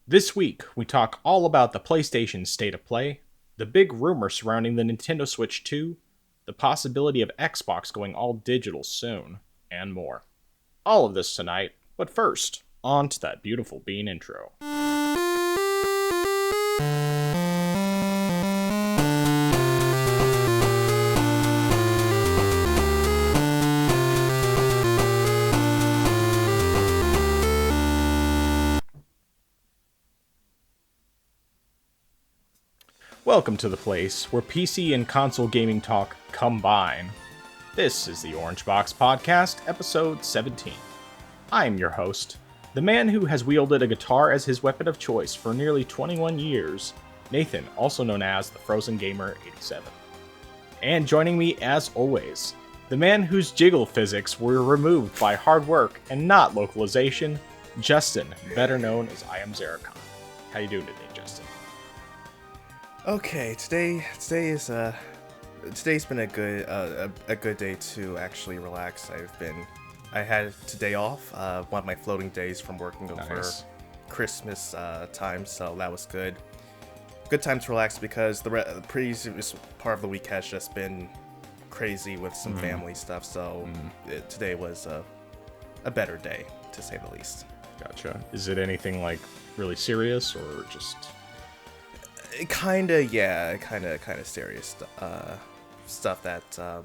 This week, we talk all about the PlayStation State of Play, the big rumor surrounding the Nintendo Switch 2, the possibility of Xbox going all digital soon, and more. All of this tonight, but first, on to that beautiful Bean intro. Welcome to the place where PC and console gaming talk combine. This is the Orange Box Podcast, episode 17. I am your host, the man who has wielded a guitar as his weapon of choice for nearly 21 years, Nathan, also known as the Frozen Gamer 87. And joining me, as always, the man whose jiggle physics were removed by hard work and not localization, Justin, better known as I Am Zeracon. How you doing today, Justin? Okay, today's been a good day to actually relax. I had today off, one of my floating days from working over Christmas time, so that was good. Good time to relax because the previous part of the week has just been crazy with some family stuff. So today was a better day, to say the least. Gotcha. Is it anything like really serious or just? Kind of serious stuff that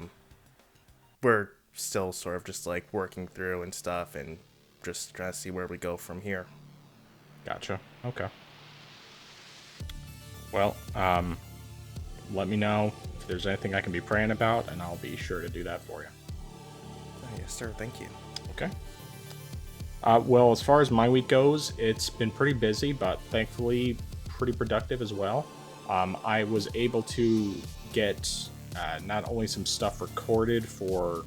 we're still sort of just like working through and stuff, and just trying to see where we go from here. Gotcha. Okay. Well, let me know if there's anything I can be praying about, and I'll be sure to do that for you. Yes, sir. Thank you. Okay. Well, as far as my week goes, it's been pretty busy, but thankfully pretty productive as well. I was able to get not only some stuff recorded for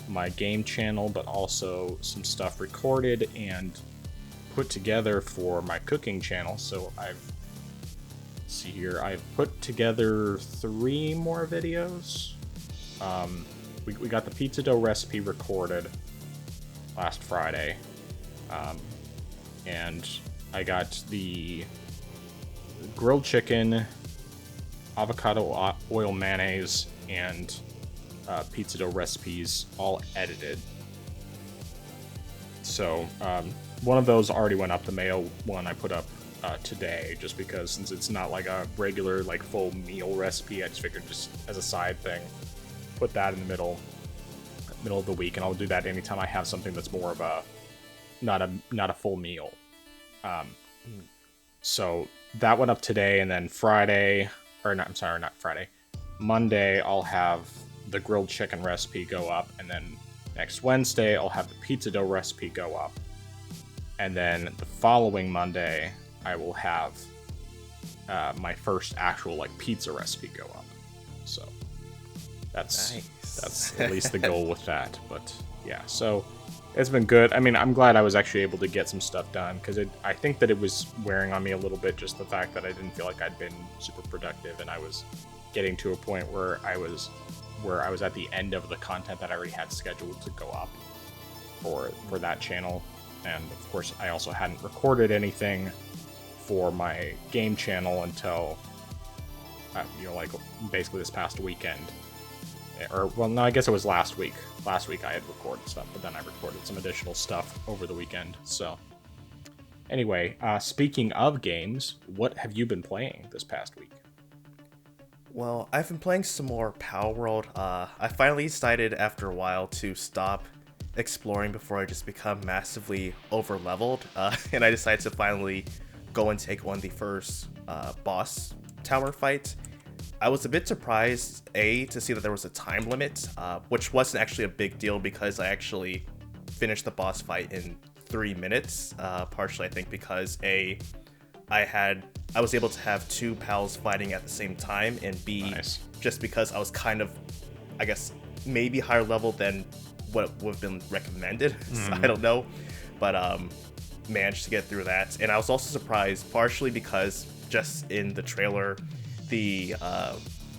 my game channel, but also some stuff recorded and put together for my cooking channel. So I've put together 3 more videos. We got the pizza dough recipe recorded last Friday, and I got the grilled chicken, avocado oil mayonnaise, and pizza dough recipes all edited. So one of those already went up. The mayo one I put up today, just because since it's not like a regular like full meal recipe, I just figured just as a side thing, put that in the middle of the week, and I'll do that anytime I have something that's more of a not a full meal. So that went up today, and then Monday I'll have the grilled chicken recipe go up, and then next Wednesday I'll have the pizza dough recipe go up, and then the following Monday I will have my first actual like pizza recipe go up. So that's at least the goal with that. But yeah, so it's been good. I mean, I'm glad I was actually able to get some stuff done, because I think that it was wearing on me a little bit, just the fact that I didn't feel like I'd been super productive, and I was getting to a point where I was at the end of the content that I already had scheduled to go up for that channel. And of course, I also hadn't recorded anything for my game channel until like basically this past weekend. Or, well, no, I guess it was last week. Last week I had recorded stuff, but then I recorded some additional stuff over the weekend. So, anyway, speaking of games, what have you been playing this past week? Well, I've been playing some more Palworld. I finally decided after a while to stop exploring before I just become massively over-leveled, and I decided to finally go and take on the first boss tower fight. I was a bit surprised, to see that there was a time limit, which wasn't actually a big deal because I actually finished the boss fight in 3 minutes, partially I think because I was able to have 2 pals fighting at the same time, and B, nice. Just because I was kind of, I guess, maybe higher level than what would have been recommended, so I don't know, but managed to get through that. And I was also surprised, partially because just in the trailer, the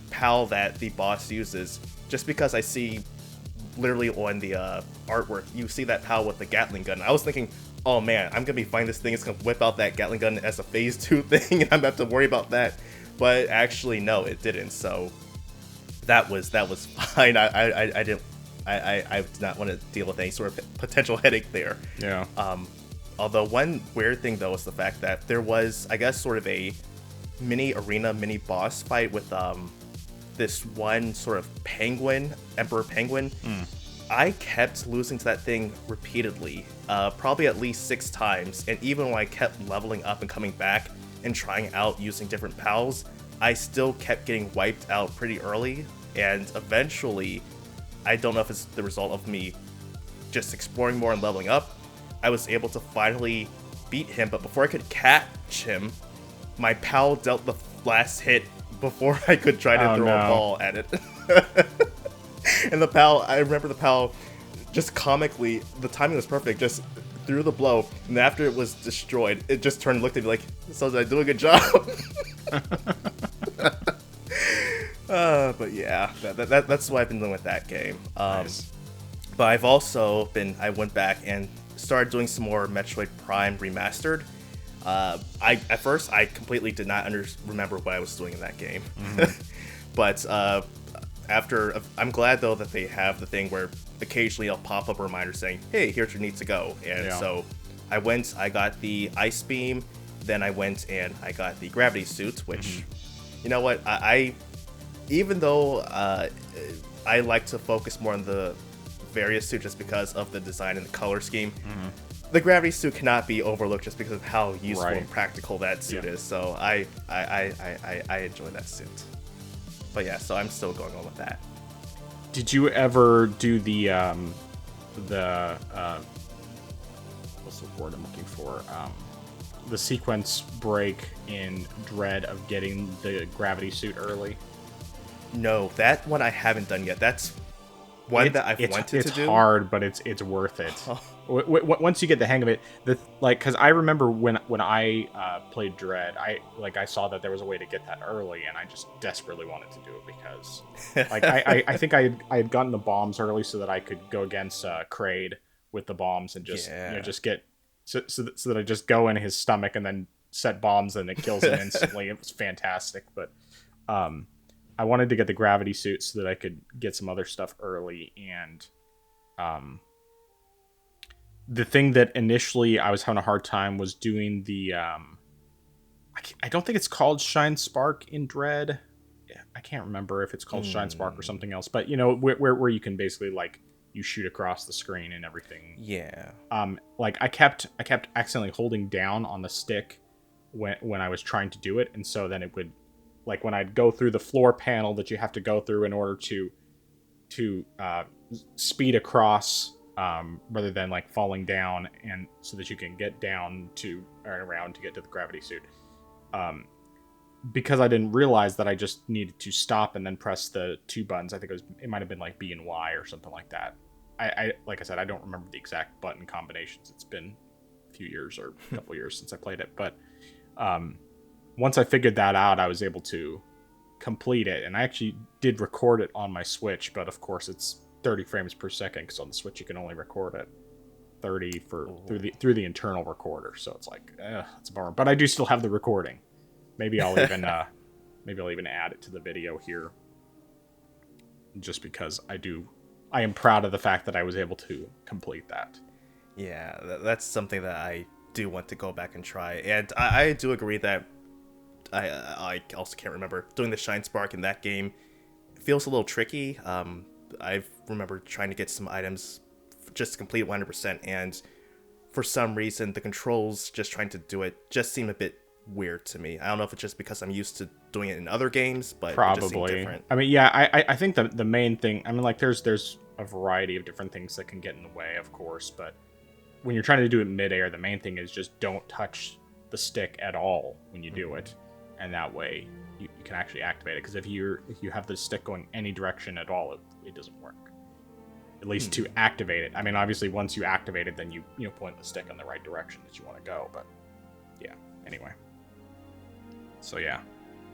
PAL that the boss uses, just because I see literally on the artwork, you see that PAL with the Gatling gun. I was thinking, oh man, I'm gonna be fighting this thing. It's gonna whip out that Gatling gun as a phase 2 thing, and I'm gonna have to worry about that. But actually, no, it didn't. So that was fine. I didn't. I did not want to deal with any sort of potential headache there. Yeah. Although one weird thing though is the fact that there was, I guess, sort of a mini arena, mini boss fight with this one sort of penguin, Emperor Penguin. I kept losing to that thing repeatedly, probably at least 6 times, and even when I kept leveling up and coming back and trying out using different pals, I still kept getting wiped out pretty early, and eventually, I don't know if it's the result of me just exploring more and leveling up, I was able to finally beat him, but before I could catch him, my pal dealt the last hit before I could try to throw a ball at it. And the pal, I remember the pal just comically, the timing was perfect, just threw the blow, and after it was destroyed, it just turned and looked at me like, so did I do a good job? But yeah, that's what I've been doing with that game. Nice. But I've also I went back and started doing some more Metroid Prime Remastered. At first, I completely did not remember what I was doing in that game. But after, I'm glad though that they have the thing where occasionally I'll pop up a reminder saying, hey, here's where you need to go. And so I got the Ice Beam, then I went and I got the Gravity Suit, which, you know what, I even though I like to focus more on the various suit just because of the design and the color scheme, the Gravity Suit cannot be overlooked just because of how useful and practical that suit is. So I enjoy that suit. But yeah, so I'm still going on with that. Did you ever do the what's the word I'm looking for? The sequence break in Dread of getting the Gravity Suit early? No, that one I haven't done yet. That's one that I've wanted to do. It's hard, but it's worth it. Once you get the hang of it, because I remember when I played Dread, I saw that there was a way to get that early, and I just desperately wanted to do it because, I think I had gotten the bombs early so that I could go against Kraid with the bombs and just just get so that I just go in his stomach and then set bombs and it kills him instantly. It was fantastic, but I wanted to get the Gravity Suit so that I could get some other stuff early, and the thing that initially I was having a hard time was doing the I don't think it's called Shine Spark in Dread. I can't remember if it's called Shine Spark or something else, but where you can basically you shoot across the screen and everything. Yeah. I kept accidentally holding down on the stick when I was trying to do it, and so then it would, when I'd go through the floor panel that you have to go through in order to speed across, rather than falling down, and so that you can get down to or around to get to the Gravity Suit. Because I didn't realize that I just needed to stop and then press the 2 buttons. I think it might have been B and Y or something like that. I like I said, I don't remember the exact button combinations. It's been a few years or a couple years since I played it, but once I figured that out, I was able to complete it, and I actually did record it on my Switch, but of course it's 30 frames per second because on the Switch you can only record at 30 through the internal recorder, so it's it's a bummer. But I do still have the recording. Maybe I'll even add it to the video here, just because I am proud of the fact that I was able to complete that. Yeah, that's something that I do want to go back and try, and I do agree that I also can't remember doing the Shine Spark in that game. It feels a little tricky. I remember trying to get some items just to complete 100%, and for some reason the controls just trying to do it just seem a bit weird to me. I don't know if it's just because I'm used to doing it in other games, but probably. It just seemed different. I mean, yeah, I think the main thing, I mean, there's a variety of different things that can get in the way, of course, but when you're trying to do it midair, the main thing is just don't touch the stick at all when you do it, and that way you can actually activate it. Because if you have the stick going any direction at all, it doesn't work. At least to activate it. I mean, obviously, once you activate it, then you point the stick in the right direction that you want to go. But yeah, anyway. So yeah,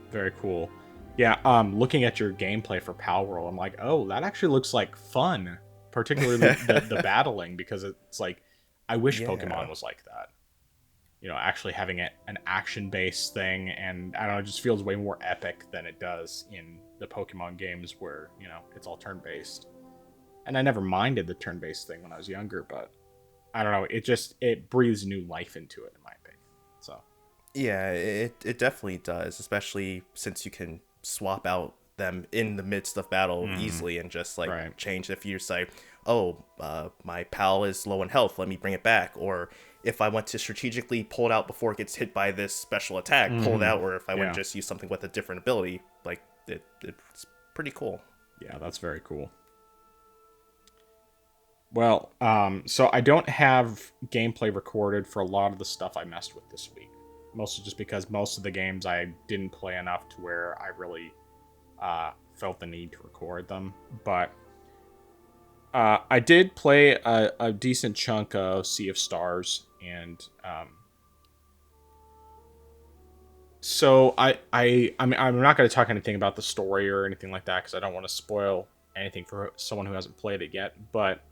very cool. Yeah, looking at your gameplay for Palworld, I'm like, oh, that actually looks like fun. Particularly the battling, because it's I wish Yeah. Pokemon was like that. Actually having it an action-based thing, and I don't know, it just feels way more epic than it does in the Pokemon games where, it's all turn-based. And I never minded the turn-based thing when I was younger, but I don't know, it breathes new life into it, in my opinion. So Yeah, it definitely does, especially since you can swap out them in the midst of battle easily and just like Right. change if you say, oh, my pal is low in health, let me bring it back. Or if I want to strategically pull it out before it gets hit by this special attack, pull it out. Or if I want Yeah. to just use something with a different ability, like it's pretty cool. yeah, that's very cool. Well, so I don't have gameplay recorded for a lot of the stuff I messed with this week. Mostly just because most of the games I didn't play enough to where I really felt the need to record them. But I did play a decent chunk of Sea of Stars, and so mean, I'm not going to talk anything about the story or anything like that because I don't want to spoil anything for someone who hasn't played it yet. But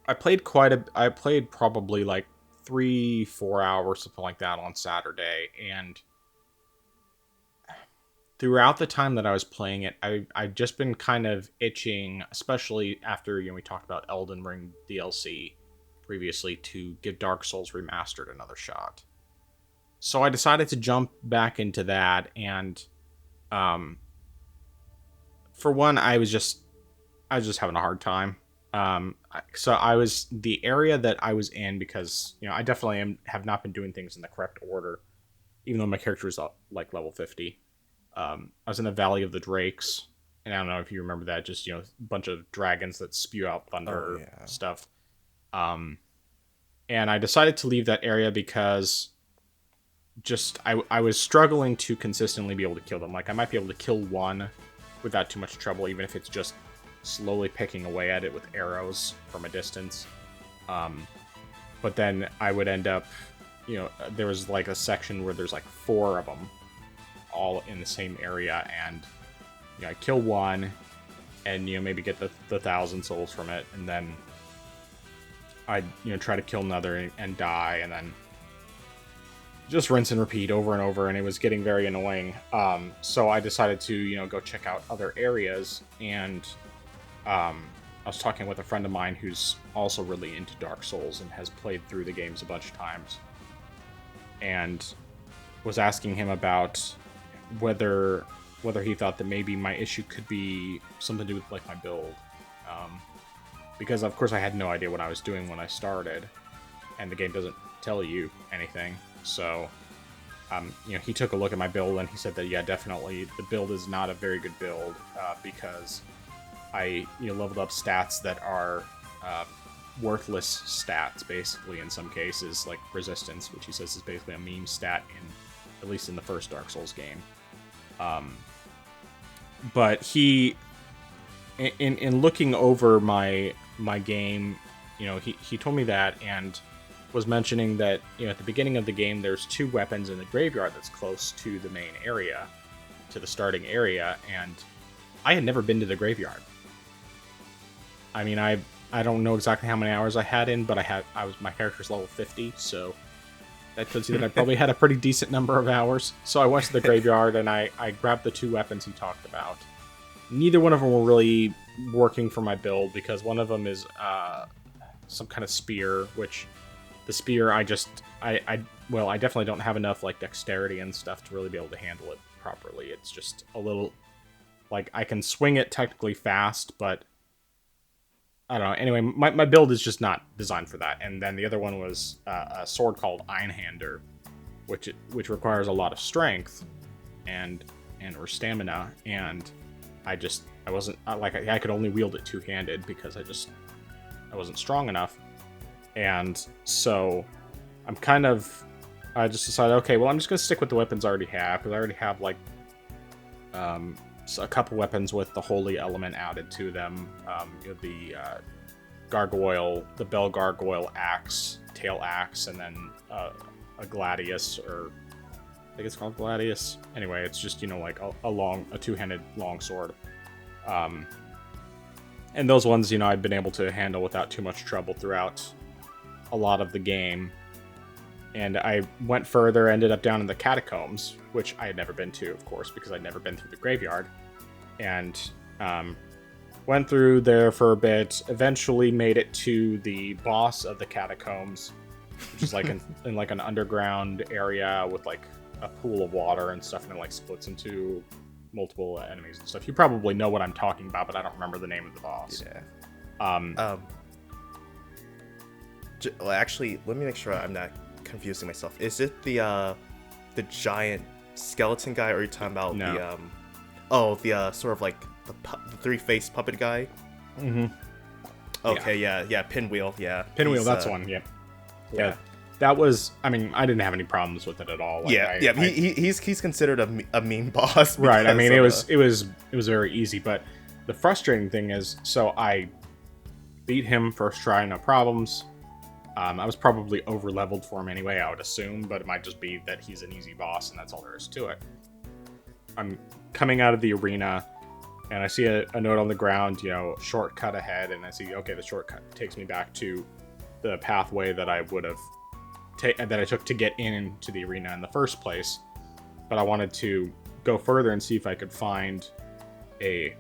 I played probably like 3-4 hours, something like that, on Saturday, and throughout the time that I was playing it, I've just been kind of itching, especially after we talked about Elden Ring DLC previously, to give Dark Souls Remastered another shot. So I decided to jump back into that, and for one, I was just having a hard time. So the area that I was in, because I definitely have not been doing things in the correct order, even though my character is like level 50. I was in the Valley of the Drakes, and I don't know if you remember that, just a bunch of dragons that spew out thunder stuff. And I decided to leave that area because I was struggling to consistently be able to kill them. Like, I might be able to kill one without too much trouble, even if it's just slowly picking away at it with arrows from a distance. But then I would end up, there was like a section where there's like 4 of them all in the same area, and I kill one and maybe get the 1,000 souls from it, and then I'd try to kill another and die, and then just rinse and repeat over and over, and it was getting very annoying. So I decided to go check out other areas, and I was talking with a friend of mine who's also really into Dark Souls and has played through the games a bunch of times, and was asking him about whether he thought that maybe my issue could be something to do with like my build, because of course I had no idea what I was doing when I started, and the game doesn't tell you anything. So he took a look at my build, and he said that definitely the build is not a very good build, because I leveled up stats that are worthless stats, basically, in some cases, like resistance, which he says is basically a meme stat at least in the first Dark Souls game. But he, in looking over my game, he told me that, and was mentioning that at the beginning of the game there's 2 weapons in the graveyard that's close to the main area, to the starting area, and I had never been to the graveyard. I mean, I don't know exactly how many hours I had in, but my character's level 50, so that tells you that I probably had a pretty decent number of hours. So I went to the graveyard, and I grabbed the 2 weapons he talked about. Neither one of them were really working for my build, because one of them is some kind of spear, which the spear I definitely don't have enough like dexterity and stuff to really be able to handle it properly. It's just a little, like, I can swing it technically fast, but I don't know. Anyway, my build is just not designed for that. And then the other one was a sword called Einhander, which requires a lot of strength and or stamina, and I wasn't I could only wield it 2-handed because I wasn't strong enough. And so I just decided, okay, well, I'm just gonna stick with the weapons I already have, because I already have like a couple weapons with the holy element added to them. The gargoyle, the bell gargoyle axe, tail axe, and then a gladius, or I think it's called gladius. Anyway, it's just like a 2-handed long sword. And those ones I've been able to handle without too much trouble throughout a lot of the game, and I went further, ended up down in the catacombs, which I had never been to, of course, because I'd never been through the graveyard, and went through there for a bit, eventually made it to the boss of the catacombs, which is like in like an underground area with like a pool of water and stuff, and it like splits into multiple enemies and stuff. You probably know what I'm talking about, but I don't remember the name of the boss. Yeah. Well, actually, let me make sure I'm not confusing myself. Is it the giant skeleton guy, or are you talking about the sort of like the three-faced puppet guy? Mm-hmm. Okay, yeah, Pinwheel, yeah. Pinwheel, that's one, yeah. That was, I mean, I didn't have any problems with it at all. Like, he's considered a mean boss. Right, I mean, it was very easy, but the frustrating thing is, so I beat him first try, no problems. I was probably over-leveled for him anyway, I would assume, but it might just be that he's an easy boss, and that's all there is to it. I'm coming out of the arena, and I see a note on the ground, shortcut ahead, and I see, okay, the shortcut takes me back to the pathway that I would have that I took to get into the arena in the first place. But I wanted to go further and see if I could find a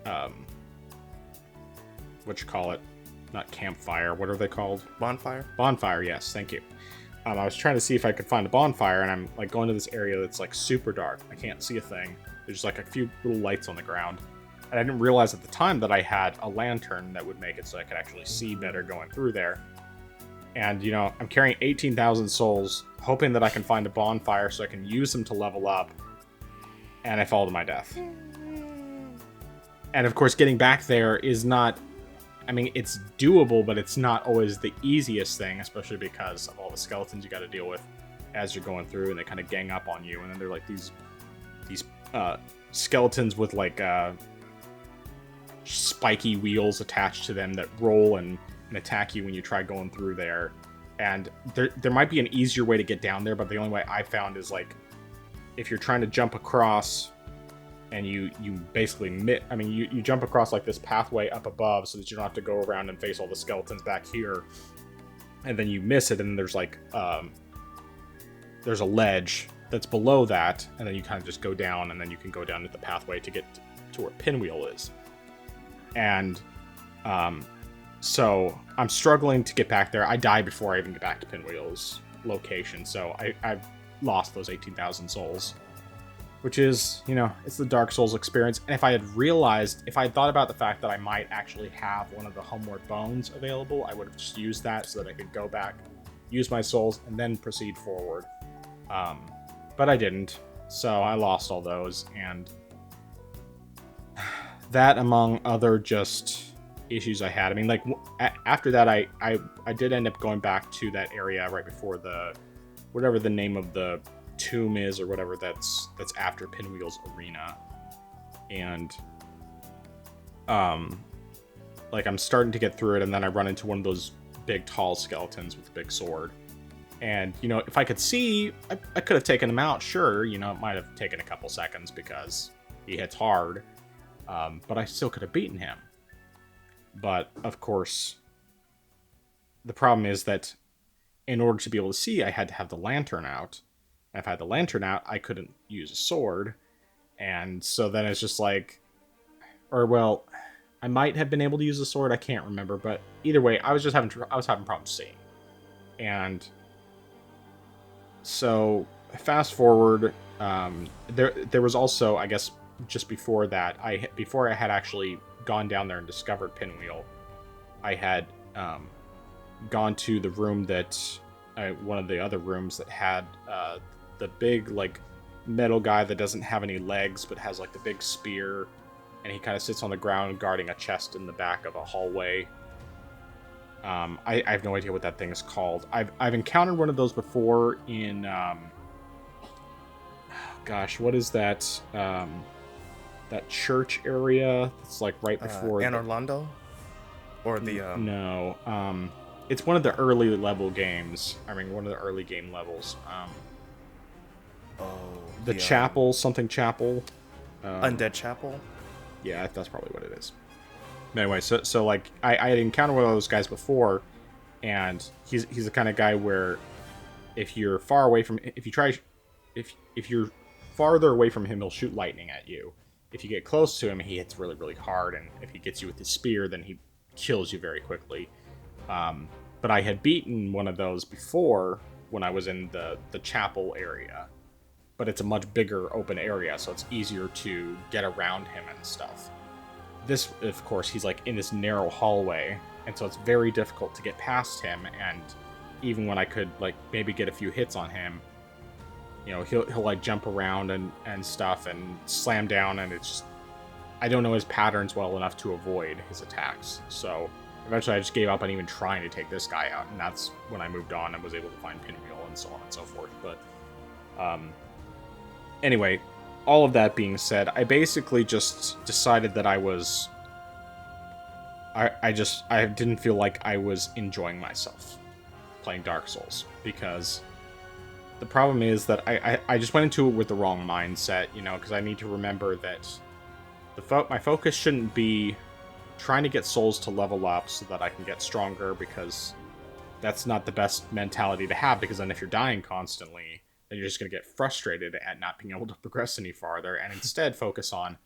not campfire, what are they called? Bonfire, yes, thank you. I was trying to see if I could find a bonfire, and I'm like going to this area that's like super dark. I can't see a thing. There's just like a few little lights on the ground. And I didn't realize at the time that I had a lantern that would make it so I could actually see better going through there. And, I'm carrying 18,000 souls, hoping that I can find a bonfire so I can use them to level up. And I fall to my death. And of course, getting back there is not... I mean, it's doable, but it's not always the easiest thing, especially because of all the skeletons you got to deal with as you're going through, and they kind of gang up on you. And then they're like these skeletons with like spiky wheels attached to them that roll and attack you when you try going through there. And there might be an easier way to get down there, but the only way I found is like if you're trying to jump across and you basically you jump across like this pathway up above so that you don't have to go around and face all the skeletons back here, and then you miss it, and there's like there's a ledge that's below that, and then you kind of just go down, and then you can go down to the pathway to get to where Pinwheel is. And so I'm struggling to get back there. I die before I even get back to Pinwheel's location, so I've lost those 18,000 souls. Which is, it's the Dark Souls experience. And if I had thought about the fact that I might actually have one of the Homeward Bones available, I would have just used that so that I could go back, use my souls, and then proceed forward. But I didn't, so I lost all those, and that among other just issues I had. I mean, like, after that, I did end up going back to that area right before whatever the name of the tomb is, or whatever that's after Pinwheel's arena, and like I'm starting to get through it, and then I run into one of those big tall skeletons with a big sword, and if I could see, I could have taken him out, sure, it might have taken a couple seconds because he hits hard, but I still could have beaten him. But of course the problem is that in order to be able to see, I had to have the lantern out. If I had the lantern out, I couldn't use a sword. And so then it's just like... I might have been able to use a sword, I can't remember. But either way, I was having problems seeing. And so, fast forward, there was also, I guess, just before that, before I had actually gone down there and discovered Pinwheel, I had gone to the room that... one of the other rooms that had the big like metal guy that doesn't have any legs but has like the big spear, and he kind of sits on the ground guarding a chest in the back of a hallway. I have no idea what that thing is called. I've encountered one of those before in what is that that church area? It's like right before Anor Londo, or the no. It's one of the early level games. I mean, one of the early game levels. The chapel, something chapel. Undead Chapel? Yeah, that's probably what it is. Anyway, so like, I had encountered one of those guys before, and he's the kind of guy where if you're far away from, if you're farther away from him, he'll shoot lightning at you. If you get close to him, he hits really, really hard, and if he gets you with his spear, then he kills you very quickly. But I had beaten one of those before when I was in the chapel area, but it's a much bigger open area, so it's easier to get around him and stuff. This, of course, he's like in this narrow hallway, and so it's very difficult to get past him, and even when I could like maybe get a few hits on him, he'll like jump around and stuff and slam down, and it's just, I don't know his patterns well enough to avoid his attacks. So eventually I just gave up on even trying to take this guy out, and that's when I moved on and was able to find Pinwheel and so on and so forth. But anyway, all of that being said, I basically just decided that I didn't feel like I was enjoying myself playing Dark Souls, because the problem is that I just went into it with the wrong mindset, because I need to remember that my focus shouldn't be trying to get souls to level up so that I can get stronger, because that's not the best mentality to have, because then if you're dying constantly, then you're just going to get frustrated at not being able to progress any farther, and instead focus on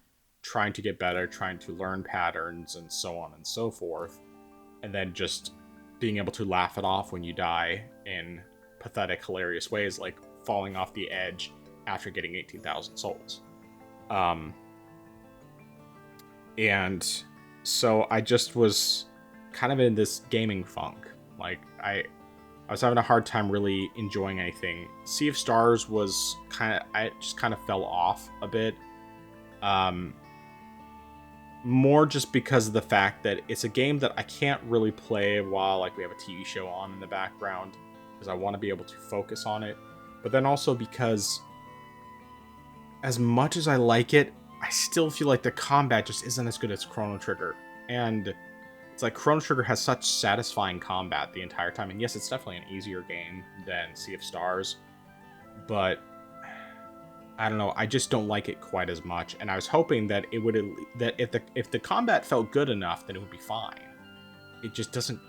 trying to get better, trying to learn patterns, and so on and so forth, and then just being able to laugh it off when you die in pathetic, hilarious ways, like falling off the edge after getting 18,000 souls. And so I just was kind of in this gaming funk. Like, I was having a hard time really enjoying anything. Sea of Stars was I just kind of fell off a bit. More just because of the fact that it's a game that I can't really play while like we have a TV show on in the background, because I want to be able to focus on it. But then also because as much as I like it, I still feel like the combat just isn't as good as Chrono Trigger. And it's like Chrono Trigger has such satisfying combat the entire time. And yes, it's definitely an easier game than Sea of Stars, but I don't know, I just don't like it quite as much. And I was hoping that it would, that if the combat felt good enough, then it would be fine. It just doesn't,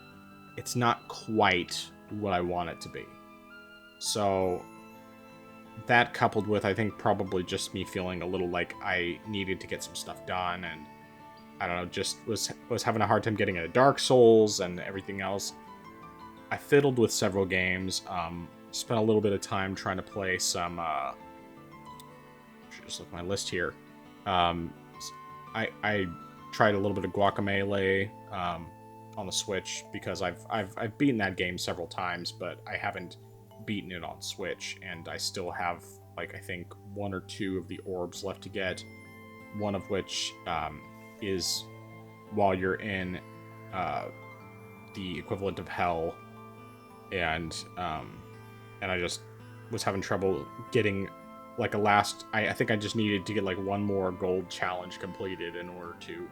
it's not quite what I want it to be. So that, coupled with, I think, probably just me feeling a little like I needed to get some stuff done, and I don't know, just was having a hard time getting into Dark Souls and everything else. I fiddled with several games, spent a little bit of time trying to play some, should just look at my list here. I tried a little bit of Guacamelee on the Switch, because I've beaten that game several times, but I haven't beaten it on Switch, and I still have, like, I think 1 or 2 of the orbs left to get, one of which is while you're in the equivalent of hell, and I just was having trouble getting like a last, I think I just needed to get like one more gold challenge completed in order to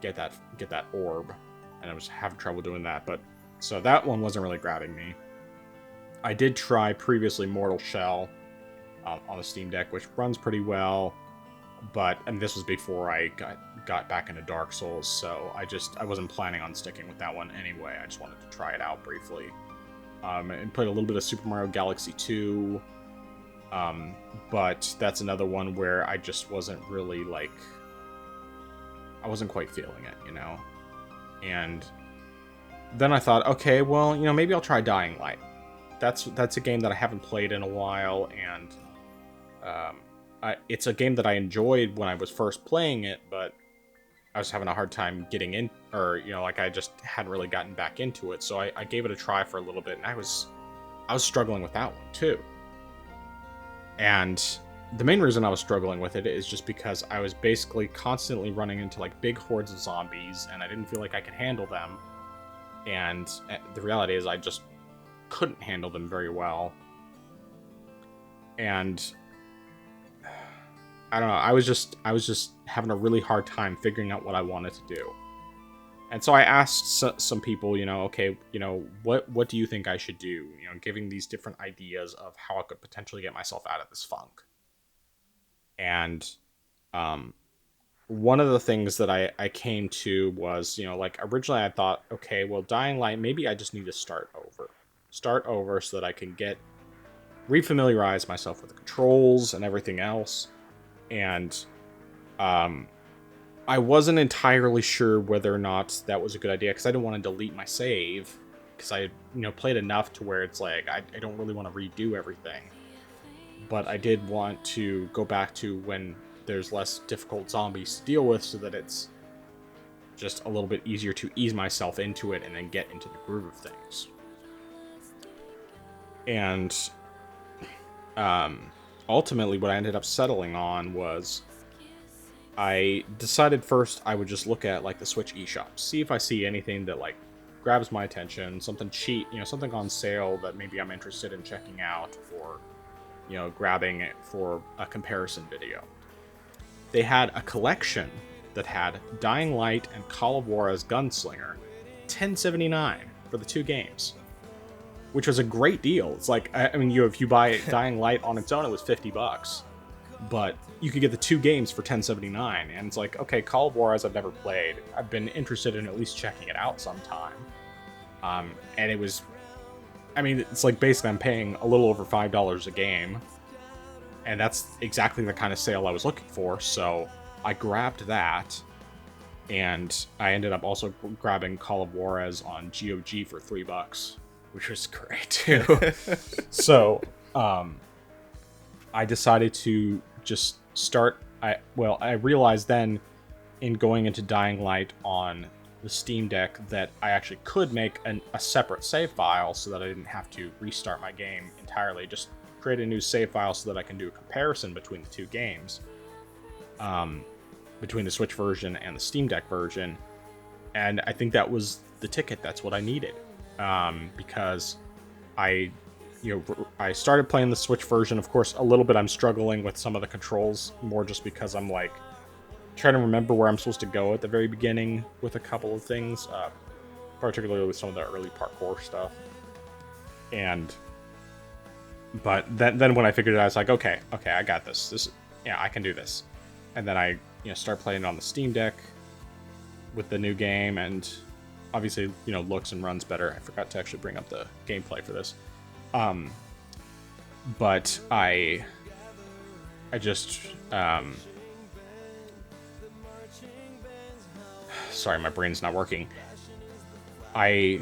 get that orb, and I was having trouble doing that. But so that one wasn't really grabbing me. I did try previously Mortal Shell on the Steam Deck, which runs pretty well, but, and this was before I got back into Dark Souls, so I wasn't planning on sticking with that one anyway. I just wanted to try it out briefly. And played a little bit of Super Mario Galaxy 2, but that's another one where I just wasn't really, like, I wasn't quite feeling it, And then I thought, okay, well, maybe I'll try Dying Light. That's a game that I haven't played in a while, and it's a game that I enjoyed when I was first playing it, but I was having a hard time getting in, or, I just hadn't really gotten back into it. So I gave it a try for a little bit, and I was struggling with that one too. And the main reason I was struggling with it is just because I was basically constantly running into like big hordes of zombies, and I didn't feel like I could handle them. And the reality is I just couldn't handle them very well. And I don't know, I was just having a really hard time figuring out what I wanted to do. And so I asked some people, okay, what do you think I should do? Giving these different ideas of how I could potentially get myself out of this funk. And one of the things that I came to was, like originally I thought, okay, well, Dying Light, maybe I just need to start over so that I can refamiliarize myself with the controls and everything else. And um, I wasn't entirely sure whether or not that was a good idea, because I didn't want to delete my save, because I played enough to where it's like I don't really want to redo everything. But I did want to go back to when there's less difficult zombies to deal with, so that it's just a little bit easier to ease myself into it and then get into the groove of things. And ultimately what I ended up settling on was, I decided first I would just look at like the Switch eShop, see if I see anything that like grabs my attention, something cheap, something on sale that maybe I'm interested in checking out, or grabbing it for a comparison video. They had a collection that had Dying Light and Call of Juarez Gunslinger, $10.79 for the two games, which was a great deal. It's like, I mean, if you buy Dying Light on its own, it was $50, but you could get the two games for $10.79, and it's like, okay, Call of Juarez I've never played. I've been interested in at least checking it out sometime. And it was, I mean, it's like basically I'm paying a little over $5 a game, and that's exactly the kind of sale I was looking for, so I grabbed that, and I ended up also grabbing Call of Juarez on GOG for $3, which was great too. So, I decided to just start. I realized then, in going into Dying Light on the Steam Deck, that I actually could make a separate save file so that I didn't have to restart my game entirely. Just create a new save file so that I can do a comparison between the two games, between the Switch version and the Steam Deck version. And I think that was the ticket. That's what I needed, because I started playing the Switch version. Of course, a little bit I'm struggling with some of the controls, more just because I'm like trying to remember where I'm supposed to go at the very beginning with a couple of things, particularly with some of the early parkour stuff. But then when I figured it out, I was like, okay, I got this. I can do this. And then I start playing it on the Steam Deck with the new game, and obviously looks and runs better. I forgot to actually bring up the gameplay for this. But I just sorry, my brain's not working. I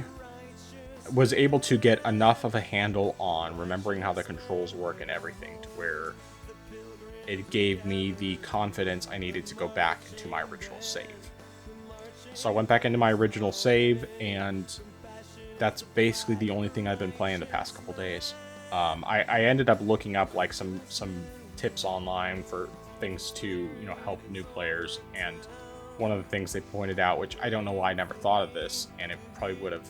was able to get enough of a handle on remembering how the controls work and everything to where it gave me the confidence I needed to go back into my original save. So I went back into my original save, and that's basically the only thing I've been playing the past couple days. I ended up looking up like some tips online for things to help new players, and one of the things they pointed out, which I don't know why I never thought of this, and it probably would have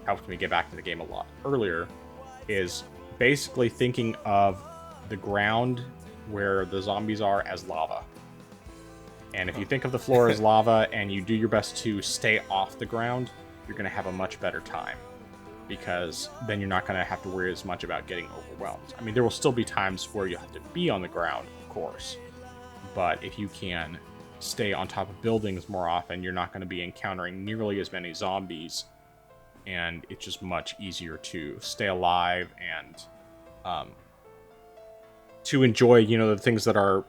helped me get back to the game a lot earlier, is basically thinking of the ground where the zombies are as lava. And if you think of the floor as lava and you do your best to stay off the ground, you're going to have a much better time, because then you're not going to have to worry as much about getting overwhelmed. I mean, there will still be times where you have to be on the ground, of course, but if you can stay on top of buildings more often, you're not going to be encountering nearly as many zombies, and it's just much easier to stay alive and to enjoy the things that are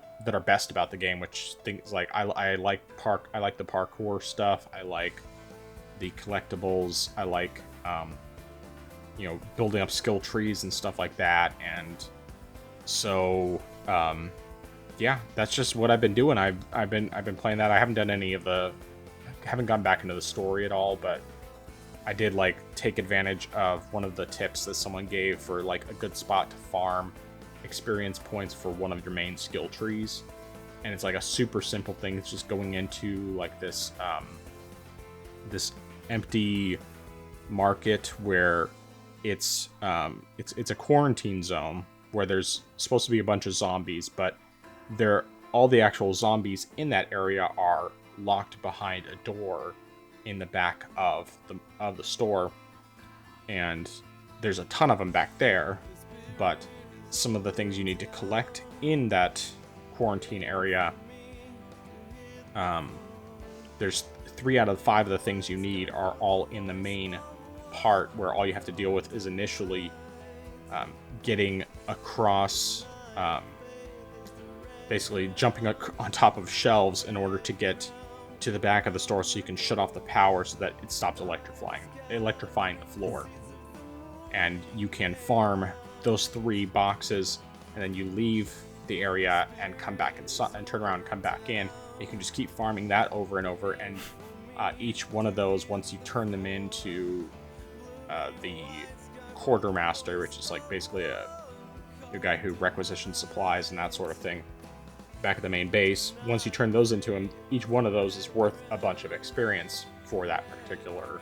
best about the game, which things like I like the parkour stuff, I like the collectibles, I like building up skill trees and stuff like that. And so yeah, that's just what I've been doing. I've been playing that. I haven't gone back into the story at all, but I did like take advantage of one of the tips that someone gave for like a good spot to farm experience points for one of your main skill trees. And it's like a super simple thing. It's just going into like this this empty market where it's a quarantine zone where there's supposed to be a bunch of zombies, but all the actual zombies in that area are locked behind a door in the back of the store, and there's a ton of them back there. But some of the things you need to collect in that quarantine area there's 3 out of 5 of the things you need are all in the main part, where all you have to deal with is initially getting across, basically jumping on top of shelves in order to get to the back of the store so you can shut off the power so that it stops electrifying the floor. And you can farm those 3 boxes, and then you leave the area and come back and turn around and come back in. You can just keep farming that over and over, and each one of those, once you turn them into the quartermaster, which is like basically a guy who requisitions supplies and that sort of thing, back at the main base, once you turn those into him, each one of those is worth a bunch of experience for that particular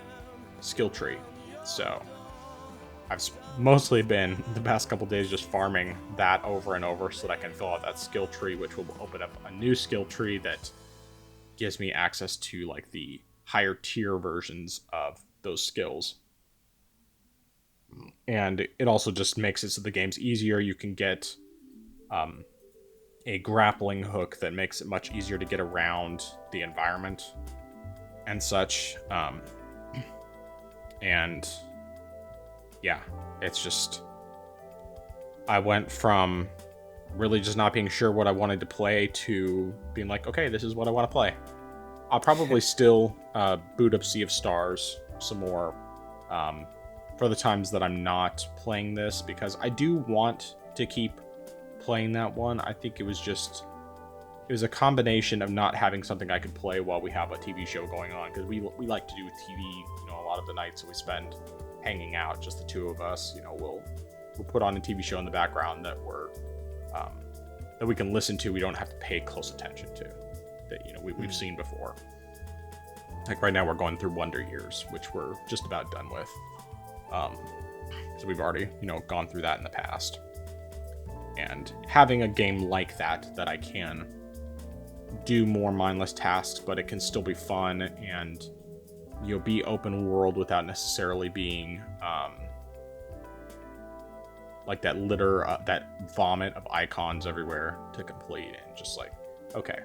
skill tree. So I've mostly been the past couple days just farming that over and over so that I can fill out that skill tree, which will open up a new skill tree that gives me access to like the higher tier versions of those skills. And it also just makes it so the game's easier. You can get a grappling hook that makes it much easier to get around the environment and such. And yeah, it's just, I went from really just not being sure what I wanted to play to being like, okay, this is what I want to play. I'll probably still boot up Sea of Stars some more for the times that I'm not playing this, because I do want to keep playing that one. I think it was a combination of not having something I could play while we have a TV show going on, because we like to do TV, a lot of the nights that we spend hanging out, just the 2 of us. We'll put on a TV show in the background that that we can listen to. We don't have to pay close attention to, that we've seen before. Like right now we're going through Wonder Years, which we're just about done with. So we've already gone through that in the past. And having a game like that I can do more mindless tasks, but it can still be fun and be open world without necessarily being like that litter, that vomit of icons everywhere to complete, and just like, okay,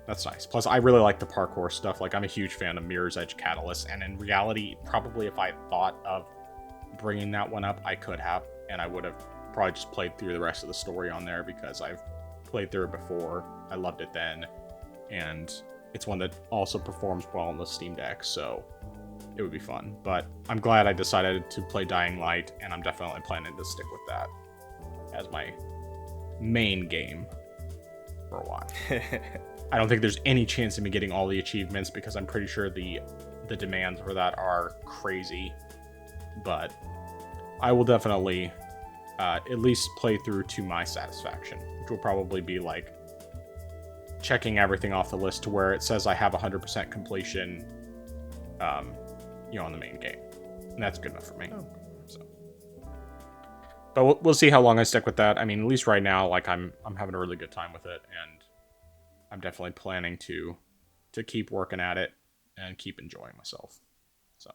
that's nice. Plus, I really like the parkour stuff. Like, I'm a huge fan of Mirror's Edge Catalyst, and in reality, probably if I thought of bringing that one up, I could have, and I would have probably just played through the rest of the story on there, because I've played through it before. I loved it then, and it's one that also performs well on the Steam Deck, so it would be fun. But I'm glad I decided to play Dying Light, and I'm definitely planning to stick with that as my main game for a while. I don't think there's any chance of me getting all the achievements, because I'm pretty sure the demands for that are crazy. But I will definitely at least play through to my satisfaction, which will probably be like checking everything off the list to where it says I have 100% completion, on the main game, and that's good enough for me. Oh. So, but we'll see how long I stick with that. I mean, at least right now, like I'm having a really good time with it, and I'm definitely planning to keep working at it and keep enjoying myself. So,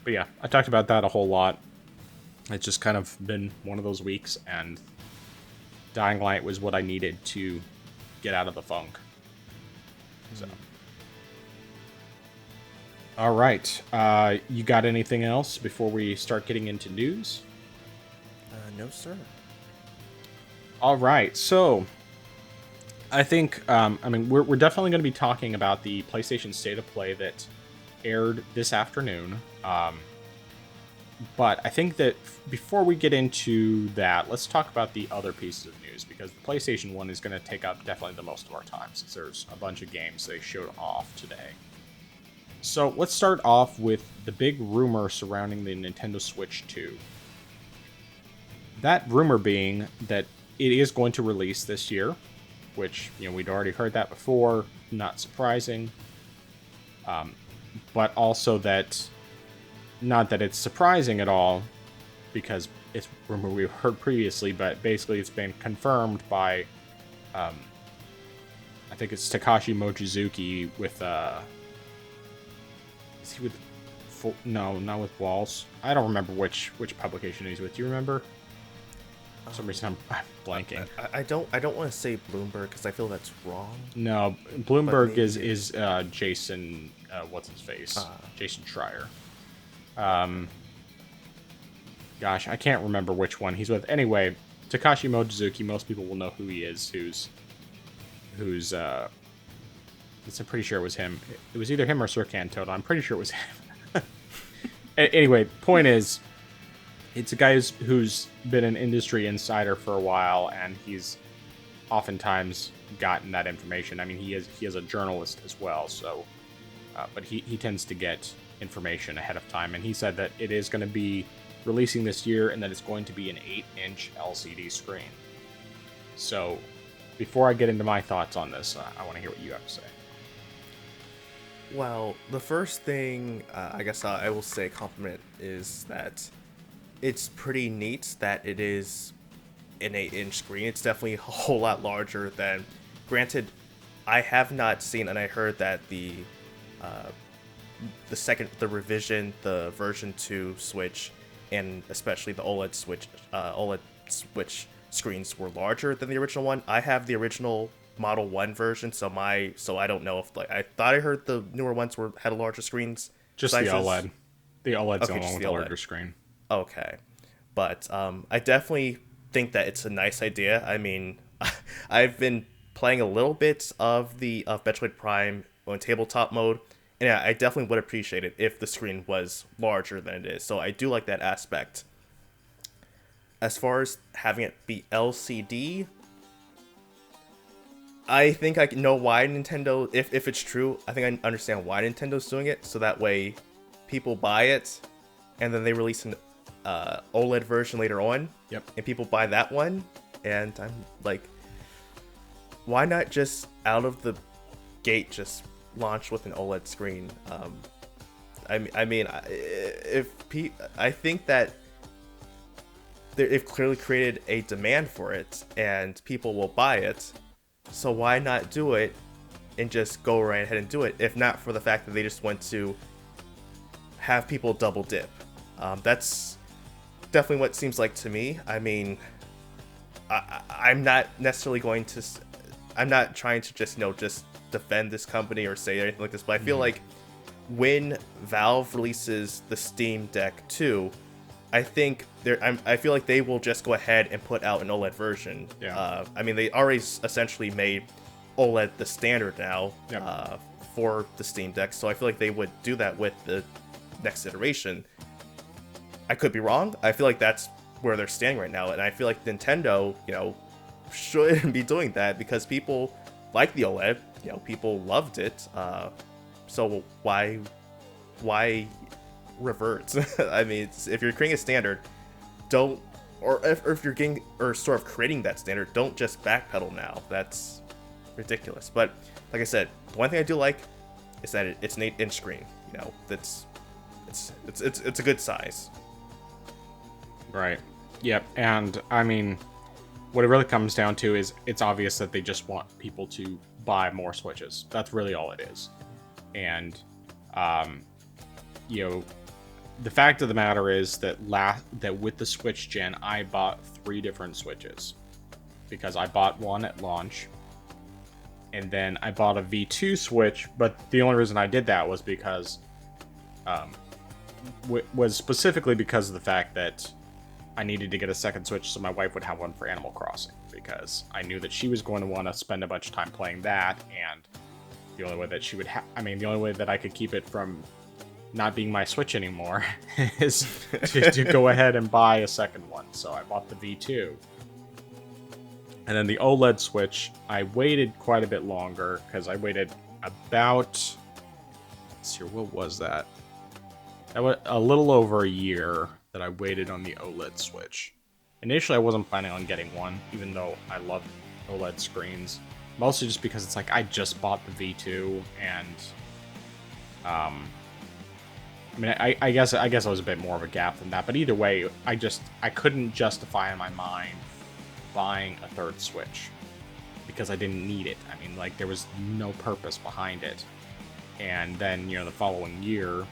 but yeah, I talked about that a whole lot. It's just kind of been one of those weeks, and Dying Light was what I needed to get out of the funk. So, all right. You got anything else before we start getting into news? No, sir. All right. So, I think, we're definitely going to be talking about the PlayStation State of Play that aired this afternoon. But I think that before we get into that, let's talk about the other pieces of news, because the PlayStation one is going to take up definitely the most of our time, since there's a bunch of games they showed off today. So let's start off with the big rumor surrounding the Nintendo Switch 2. That rumor being that it is going to release this year, which, we'd already heard that before, not surprising. But also that, not that it's surprising at all, because it's rumor we've heard previously, but basically it's been confirmed by, I think it's Takashi Mochizuki with, is he with, no, not with Walls. I don't remember which publication he's with. Do you remember? For some reason, I'm blanking. I don't want to say Bloomberg because I feel that's wrong. No, But Bloomberg maybe is Jason. What's his face? Jason Schreier. Gosh, I can't remember which one he's with. Anyway, Takashi Mochizuki. Most people will know who he is. Who's I'm pretty sure it was him. It was either him or Sir Cantoda. I'm pretty sure it was him. Anyway, point is, it's a guy who's been an industry insider for a while, and he's oftentimes gotten that information. I mean, he is a journalist as well, so but he tends to get information ahead of time, and he said that it is going to be releasing this year, and that it's going to be an 8-inch LCD screen. So, before I get into my thoughts on this, I want to hear what you have to say. Well, the first thing I guess I will say compliment is that it's pretty neat that it is an 8-inch screen. It's definitely a whole lot larger than. Granted, I have not seen, and I heard that the revision, the version 2 Switch, and especially the OLED Switch screens were larger than the original one. I have the original Model 1 version, so I don't know if I thought I heard the newer ones had larger screens. Just sizes. The OLED. The OLED's the one with the larger screen. Okay, but I definitely think that it's a nice idea. I mean, I've been playing a little bit of Metroid Prime on tabletop mode, and yeah, I definitely would appreciate it if the screen was larger than it is. So I do like that aspect. As far as having it be LCD, I think I know why Nintendo, if it's true, I think I understand why Nintendo's doing it, so that way people buy it, and then they release an OLED version later on. Yep. And people buy that one, and I'm like, why not just out of the gate just launch with an OLED screen? I think that they've clearly created a demand for it, and people will buy it. So why not do it and just go right ahead and do it, if not for the fact that they just want to have people double dip. That's definitely what it seems like to me. I mean, I'm not necessarily going to... I'm not trying to just defend this company or say anything like this, but I feel like when Valve releases the Steam Deck 2, I feel like they will just go ahead and put out an OLED version. Yeah. I mean, they already essentially made OLED the standard now. Yep. For the Steam Deck, so I feel like they would do that with the next iteration. I could be wrong. I feel like that's where they're standing right now, and I feel like Nintendo, shouldn't be doing that because people like the OLED. People loved it. So why revert? I mean, if you're creating a standard, don't, or if you're getting or sort of creating that standard, don't just backpedal now. That's ridiculous. But like I said, one thing I do like is that it's an 8-inch screen. It's a good size. Right. Yep. And I mean, what it really comes down to is it's obvious that they just want people to buy more Switches. That's really all it is. And, the fact of the matter is that that with the Switch gen, I bought 3 different Switches because I bought one at launch, and then I bought a V2 Switch. But the only reason I did that was because, was specifically because of the fact that I needed to get a second Switch so my wife would have one for Animal Crossing, because I knew that she was going to want to spend a bunch of time playing that, and the only way that she would the only way that I could keep it from not being my Switch anymore is to go ahead and buy a second one. So I bought the V2. And then the OLED Switch, I waited quite a bit longer, because I waited about... Let's see, what was that? That was a little over a year that I waited on the OLED Switch. Initially, I wasn't planning on getting one, even though I love OLED screens. Mostly just because it's like, I just bought the V2, and... I mean, I guess I was a bit more of a gap than that, but either way, I couldn't justify in my mind buying a third Switch because I didn't need it. I mean, like, there was no purpose behind it. And then, the following year,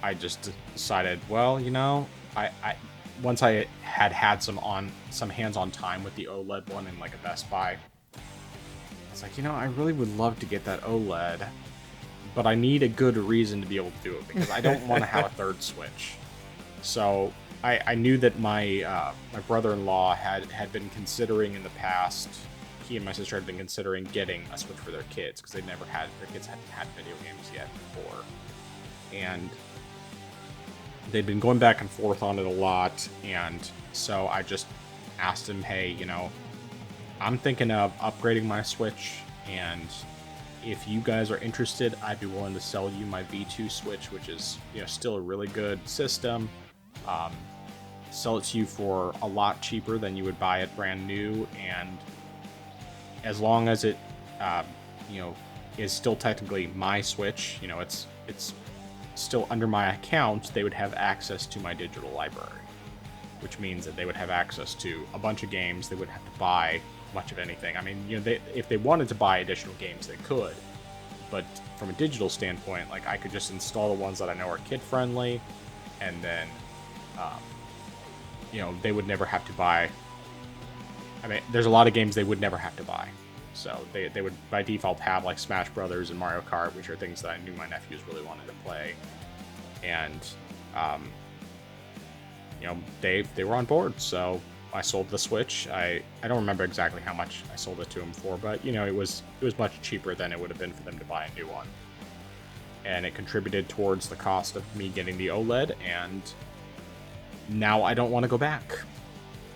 I just decided, well, once I had some hands-on time with the OLED one in like a Best Buy, it's like, I really would love to get that OLED, but I need a good reason to be able to do it because I don't want to have a third Switch. So I knew that my brother-in-law had been considering in the past. He and my sister had been considering getting a Switch for their kids because their kids hadn't had video games yet before, and they'd been going back and forth on it a lot. And so I just asked him, hey, I'm thinking of upgrading my Switch, and if you guys are interested, I'd be willing to sell you my V2 Switch, which is still a really good system. Sell it to you for a lot cheaper than you would buy it brand new, and as long as it is still technically my Switch, it's still under my account, they would have access to my digital library, which means that they would have access to a bunch of games. They wouldn't have to buy much of anything. I mean, if they wanted to buy additional games, they could, but from a digital standpoint, like, I could just install the ones that I know are kid friendly, and then they would never have to buy. I mean, there's a lot of games they would never have to buy. So they would by default have like Smash Brothers and Mario Kart, which are things that I knew my nephews really wanted to play. And they were on board. So I sold the Switch. I don't remember exactly how much I sold it to them for, but it was much cheaper than it would have been for them to buy a new one. And it contributed towards the cost of me getting the OLED, and now I don't want to go back.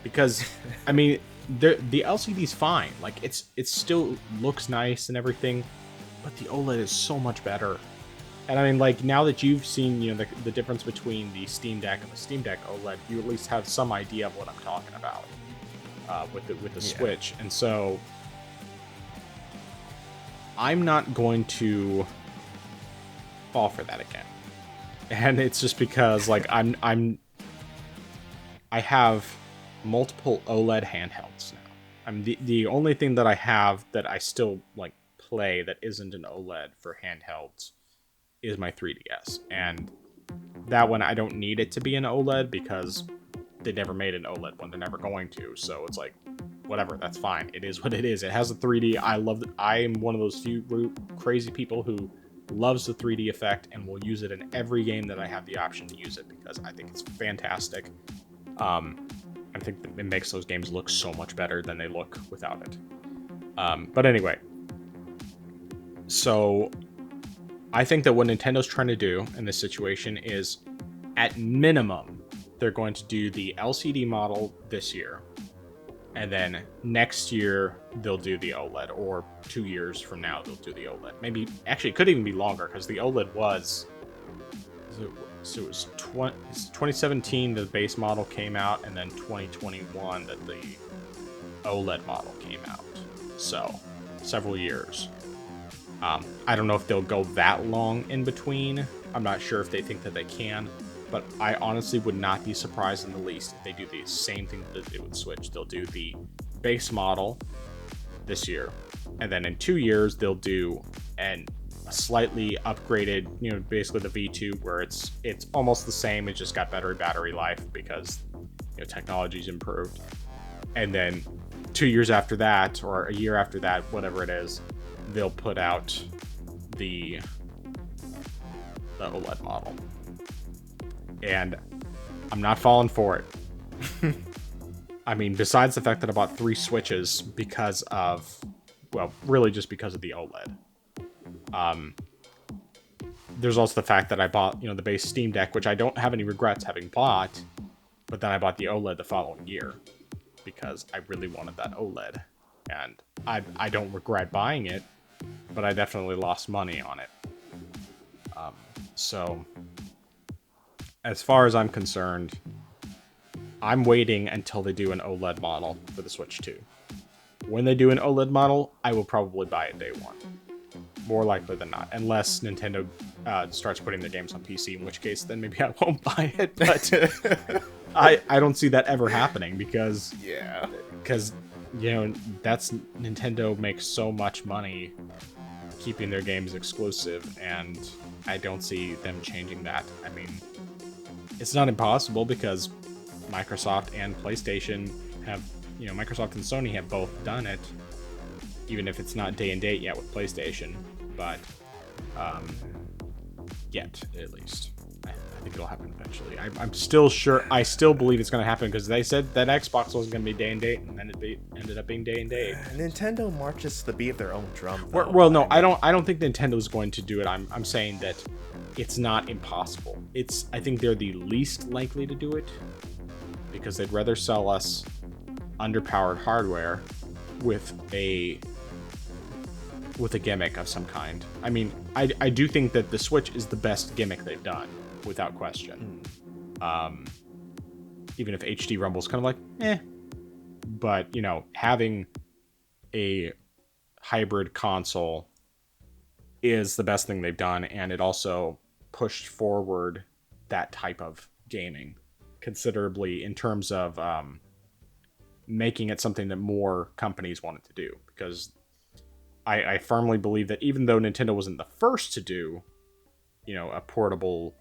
Because I mean, the LCD's fine. Like, it still looks nice and everything, but the OLED is so much better. And I mean, like, now that you've seen the difference between the Steam Deck and the Steam Deck OLED, you at least have some idea of what I'm talking about with the Switch. And so I'm not going to fall for that again. And it's just because, like, I have multiple OLED handhelds now. The only thing that I have that I still like play that isn't an OLED for handhelds is my 3DS, and that one I don't need it to be an OLED because they never made an OLED one. They're never going to, so it's like, whatever, that's fine. It is what it is. It has a 3D. I love it. I am one of those few crazy people who loves the 3D effect and will use it in every game that I have the option to use it because I think it's fantastic. I think it makes those games look so much better than they look without it. But anyway, so I think that what Nintendo's trying to do in this situation is, at minimum, they're going to do the LCD model this year, and then next year they'll do the OLED, or 2 years from now they'll do the OLED. Maybe, actually, it could even be longer, because the OLED was... So it was 2017 the base model came out, and then 2021 that the OLED model came out. So, several years. I don't know if they'll go that long in between. I'm not sure if they think that they can, but I honestly would not be surprised in the least if they do the same thing that they would Switch. They'll do the base model this year, and then in 2 years they'll do a slightly upgraded, basically the V2, where it's almost the same. It just got better battery life because technology's improved. And then 2 years after that, or a year after that, whatever it is, they'll put out the OLED model. And I'm not falling for it. I mean, besides the fact that I bought 3 Switches because of, well, really just because of the OLED. There's also the fact that I bought, the base Steam Deck, which I don't have any regrets having bought, but then I bought the OLED the following year because I really wanted that OLED, and I don't regret buying it, but I definitely lost money on it. So, as far as I'm concerned, I'm waiting until they do an OLED model for the Switch 2. When they do an OLED model, I will probably buy it day one. More likely than not, unless Nintendo starts putting their games on PC, in which case then maybe I won't buy it. But I don't see that ever happening because that's Nintendo makes so much money keeping their games exclusive, and I don't see them changing that. I mean, it's not impossible because Microsoft and PlayStation have, Microsoft and Sony have both done it, even if it's not day and date yet with PlayStation, but yet at least. I think it'll happen eventually. I'm still sure. I still believe it's going to happen because they said that Xbox wasn't going to be day and date, and then it ended up being day and date. Nintendo marches to the beat of their own drum. Well, no, I don't think Nintendo's going to do it. I'm saying that it's not impossible. I think they're the least likely to do it because they'd rather sell us underpowered hardware with a gimmick of some kind. I mean, I do think that the Switch is the best gimmick they've done, without question. Even if HD Rumble's kind of like, but, having a hybrid console is the best thing they've done, and it also pushed forward that type of gaming considerably in terms of making it something that more companies wanted to do, because I firmly believe that even though Nintendo wasn't the first to do, a portable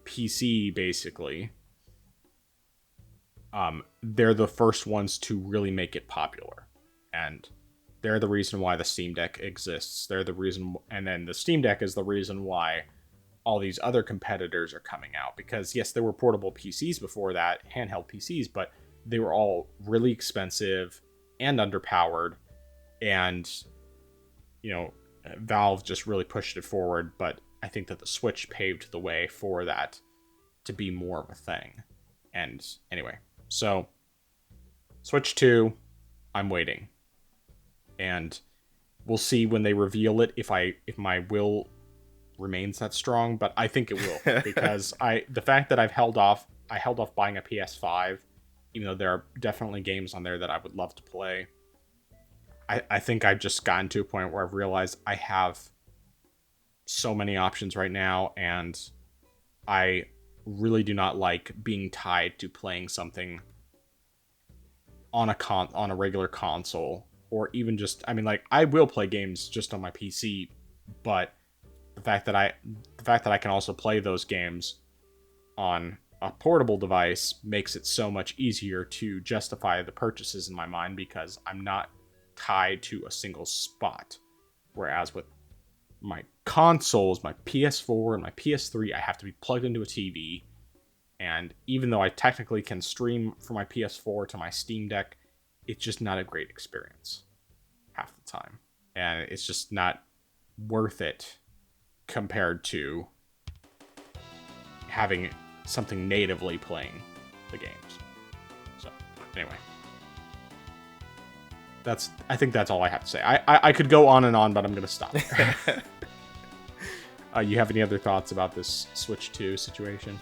PC, basically, they're the first ones to really make it popular. And they're the reason why the Steam Deck exists. They're the reason, and then the Steam Deck is the reason why all these other competitors are coming out. Because yes, there were portable PCs before that, handheld PCs, but they were all really expensive and underpowered. And, Valve just really pushed it forward. But I think that the Switch paved the way for that to be more of a thing. And anyway, so Switch 2, I'm waiting. And we'll see when they reveal it if my will remains that strong, but I think it will, because the fact that I held off buying a PS5, even though there are definitely games on there that I would love to play. I think I've just gotten to a point where I've realized I have so many options right now, and I really do not like being tied to playing something on a regular console, or even just, I will play games just on my PC, but the fact that I can also play those games on a portable device makes it so much easier to justify the purchases in my mind, because I'm not tied to a single spot. Whereas with my consoles, my PS4 and my PS3, I have to be plugged into a TV. And even though I technically can stream from my PS4 to my Steam Deck, it's just not a great experience half the time. And it's just not worth it compared to having something natively playing the games. So, anyway. I think that's all I have to say. I could go on and on, but I'm going to stop there. You have any other thoughts about this Switch 2 situation?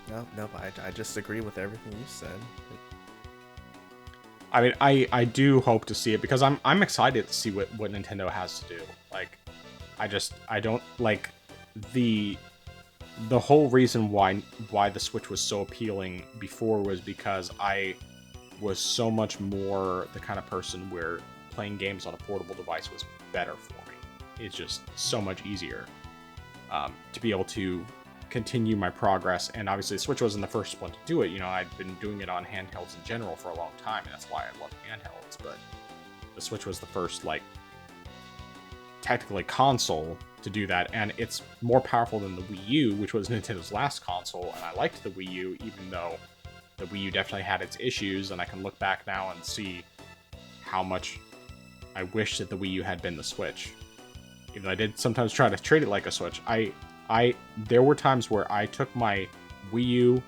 No, I just agree with everything you said. I do hope to see it, because I'm excited to see what Nintendo has to do. Like, I don't like the whole reason why the Switch was so appealing before was because I was so much more the kind of person where playing games on a portable device was better for me. It's just so much easier to be able to continue my progress. And obviously the Switch wasn't the first one to do it. I'd been doing it on handhelds in general for a long time, and that's why I love handhelds. But the Switch was the first, technically console to do that, and it's more powerful than the Wii U, which was Nintendo's last console. And I liked the Wii U, even though the Wii U definitely had its issues, and I can look back now and see how much I wish that the Wii U had been the Switch. Even though I did sometimes try to treat it like a Switch. There were times where I took my Wii U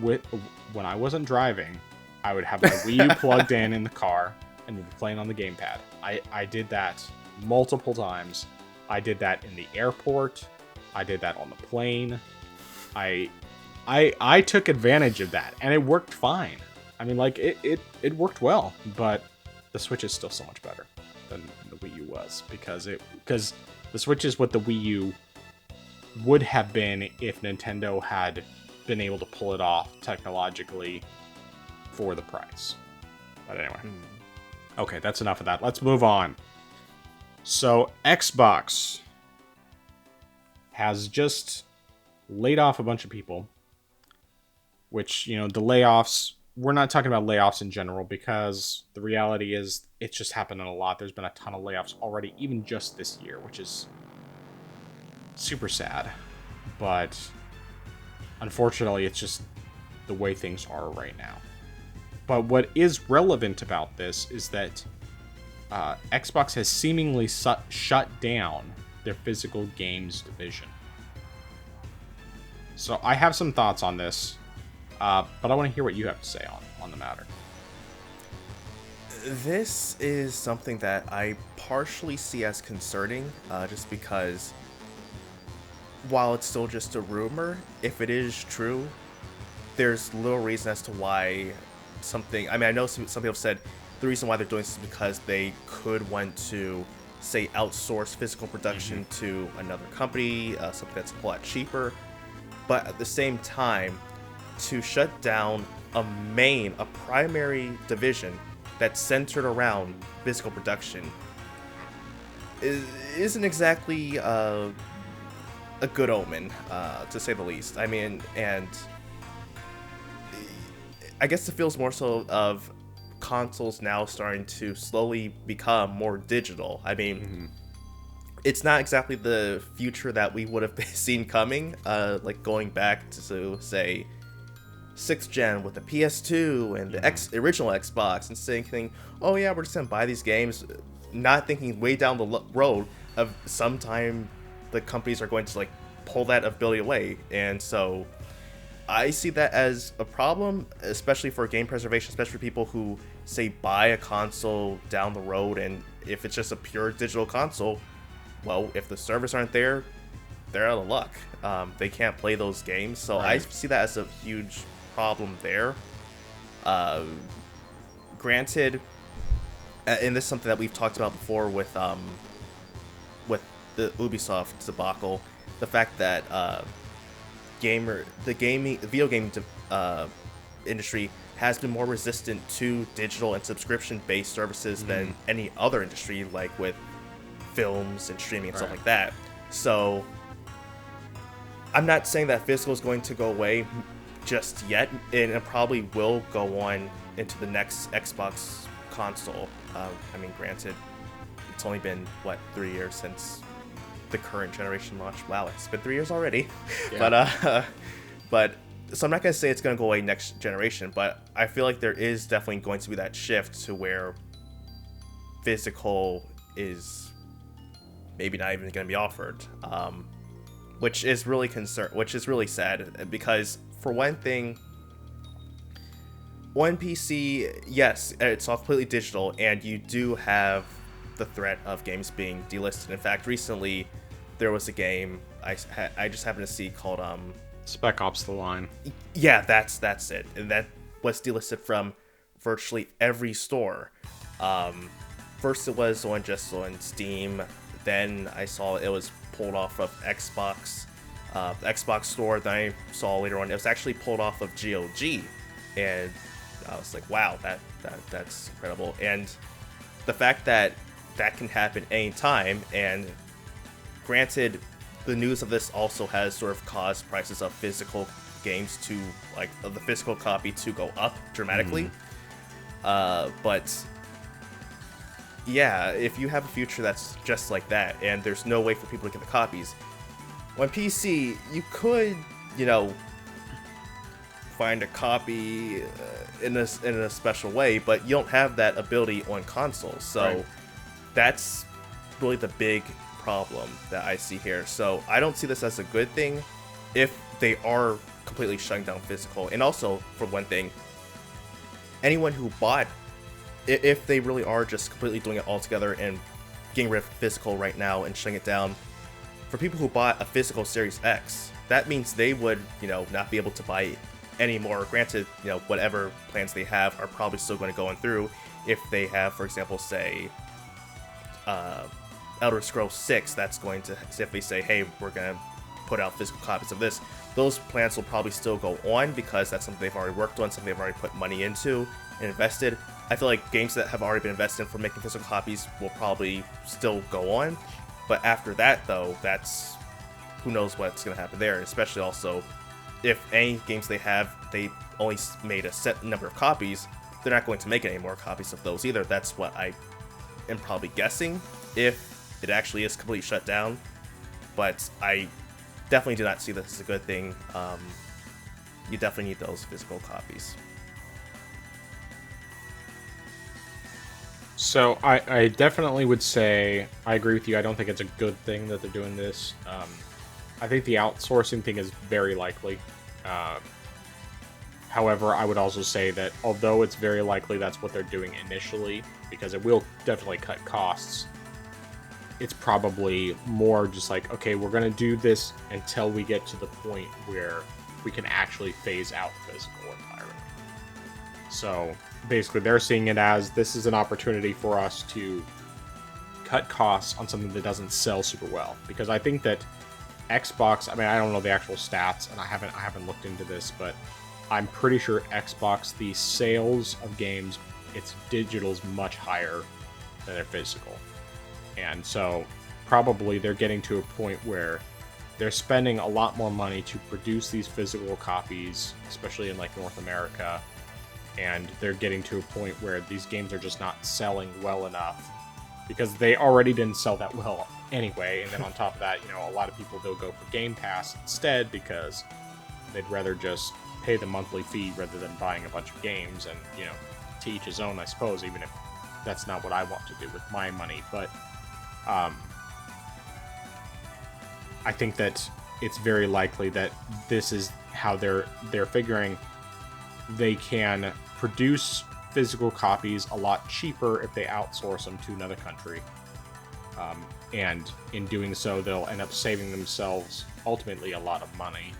when I wasn't driving. I would have my Wii U plugged in the car and would be playing on the gamepad. I did that multiple times. I did that in the airport. I did that on the plane. I took advantage of that, and it worked fine. It worked well, but the Switch is still so much better than the Wii U was, because the Switch is what the Wii U would have been if Nintendo had been able to pull it off technologically for the price. But anyway. Okay, that's enough of that. Let's move on. So, Xbox has just laid off a bunch of people, which, the layoffs, we're not talking about layoffs in general because the reality is it's just happening a lot. There's been a ton of layoffs already, even just this year, which is super sad. But unfortunately, it's just the way things are right now. But what is relevant about this is that Xbox has seemingly shut down their physical games division. So I have some thoughts on this, but I want to hear what you have to say on the matter. This is something that I partially see as concerning, just because while it's still just a rumor, if it is true, there's little reason as to why something... I mean, I know some people have said the reason why they're doing this is because they could want to, say, outsource physical production to another company, something that's a lot cheaper. But at the same time, to shut down a primary division that's centered around physical production isn't exactly a good omen, to say the least. I mean, and I guess it feels more so of consoles now starting to slowly become more digital. I mean, it's not exactly the future that we would have seen coming, like going back to, say, 6th gen with the PS2 and the original Xbox, and saying, oh yeah, we're just gonna buy these games, not thinking way down the road of sometime the companies are going to like pull that ability away. And so I see that as a problem, especially for game preservation, especially for people who, say, buy a console down the road, and if it's just a pure digital console, well, if the servers aren't there, they're out of luck. They can't play those games, so right. I see that as a huge problem there. Granted, and this is something that we've talked about before with the Ubisoft debacle, the fact that the video game industry has been more resistant to digital and subscription-based services than any other industry, like with films and streaming and stuff like that. So I'm not saying that physical is going to go away just yet, and it probably will go on into the next Xbox console. I mean, granted, it's only been 3 years since the current generation launched. Wow, it's been 3 years already. Yeah. But so I'm not gonna say it's gonna go away next generation, but I feel like there is definitely going to be that shift to where physical is maybe not even gonna be offered, which is really sad, because for one thing, one PC, yes, it's all completely digital, and you do have the threat of games being delisted. In fact, recently there was a game I just happened to see called Spec Ops: The Line. Yeah, that's it, and that was delisted from virtually every store. First it was on Steam, then I saw it was pulled off of Xbox, the Xbox store. Then I saw later on it was actually pulled off of GOG, and I was like, wow, that's incredible. And the fact that can happen anytime, and granted, the news of this also has sort of caused prices of physical games to, of the physical copy to go up dramatically. But yeah, if you have a future that's just like that, and there's no way for people to get the copies, on PC, you could, find a copy in a special way, but you don't have that ability on consoles. So that's really the big problem that I see here. So I don't see this as a good thing if they are completely shutting down physical. And also, for one thing, anyone who bought, if they really are just completely doing it all together and getting rid of physical right now and shutting it down, for people who bought a physical Series X, that means they would, not be able to buy it anymore. Granted, whatever plans they have are probably still going to go on through. If they have, for example, say, Elder Scrolls 6, that's going to simply say, hey, we're going to put out physical copies of this. Those plans will probably still go on because that's something they've already worked on, something they've already put money into and invested. I feel like games that have already been invested in for making physical copies will probably still go on. But after that, though, who knows what's going to happen there, especially also if any games they have, they only made a set number of copies, they're not going to make any more copies of those either. That's what I am probably guessing, if it actually is completely shut down. But I definitely do not see this as a good thing. You definitely need those physical copies. So I definitely would say I agree with you. I don't think it's a good thing that they're doing this. I think the outsourcing thing is very likely. However, I would also say that although it's very likely that's what they're doing initially, because it will definitely cut costs, it's probably more just like, okay, we're going to do this until we get to the point where we can actually phase out the physical environment. So basically, they're seeing it as this is an opportunity for us to cut costs on something that doesn't sell super well. Because I think that Xbox, I mean, I don't know the actual stats, and I haven't looked into this, but I'm pretty sure Xbox, the sales of games, its digital is much higher than their physical. And so probably they're getting to a point where they're spending a lot more money to produce these physical copies, especially in like North America. And they're getting to a point where these games are just not selling well enough because they already didn't sell that well anyway. And then on top of that, you know, a lot of people, they'll go for Game Pass instead because they'd rather just pay the monthly fee rather than buying a bunch of games. And, you know, to each his own, I suppose, even if that's not what I want to do with my money. But I think that it's very likely that this is how they're figuring they can produce physical copies a lot cheaper if they outsource them to another country. And in doing so, they'll end up saving themselves ultimately a lot of money,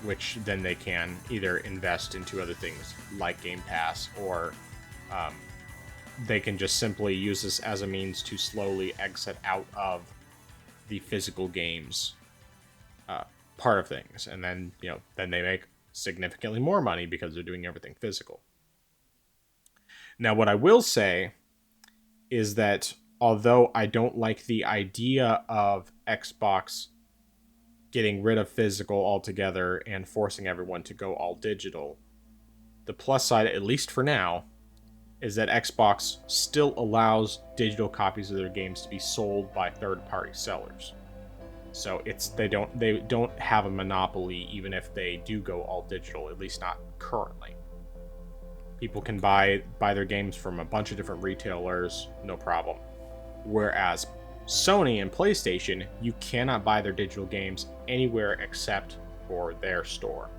which then they can either invest into other things like Game Pass, or they can just simply use this as a means to slowly exit out of the physical games part of things. And then, you know, then they make significantly more money because they're doing everything physical. Now, what I will say is that although I don't like the idea of Xbox getting rid of physical altogether and forcing everyone to go all digital, the plus side, at least for now, is that Xbox still allows digital copies of their games to be sold by third-party sellers. So they don't have a monopoly even if they do go all digital, at least not currently. People can buy their games from a bunch of different retailers, no problem. Whereas Sony and PlayStation, you cannot buy their digital games anywhere except for their store.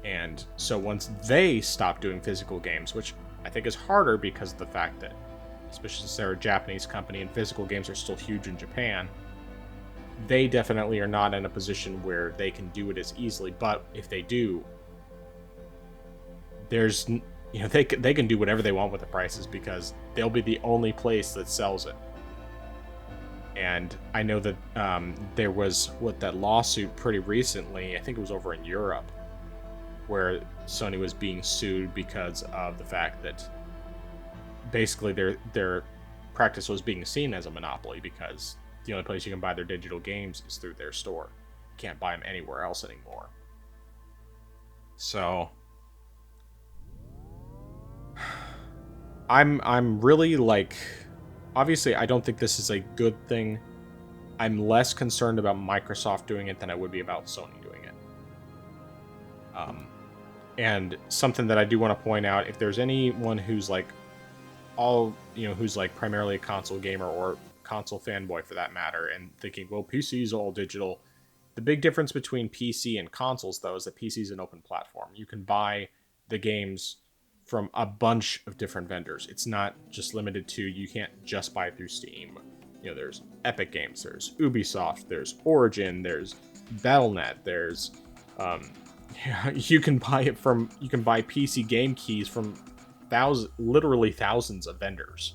And so once they stop doing physical games, which I think is harder because of the fact that, especially since they're a Japanese company and physical games are still huge in Japan, they definitely are not in a position where they can do it as easily. But if they do, there's, you know, they can do whatever they want with the prices because they'll be the only place that sells it. And I know that there was that lawsuit pretty recently, I think it was over in Europe, where Sony was being sued because of the fact that basically their practice was being seen as a monopoly because the only place you can buy their digital games is through their store. You can't buy them anywhere else anymore. So I'm really like, obviously I don't think this is a good thing. I'm less concerned about Microsoft doing it than I would be about Sony doing it. And something that I do want to point out, if there's anyone who's like who's like primarily a console gamer or console fanboy for that matter, and thinking, well, PC is all digital. The big difference between PC and consoles, though, is that PC is an open platform. You can buy the games from a bunch of different vendors. It's not just limited to, you can't just buy it through Steam. You know, there's Epic Games, there's Ubisoft, there's Origin, there's Battle.net, there's you can buy PC game keys from literally thousands of vendors.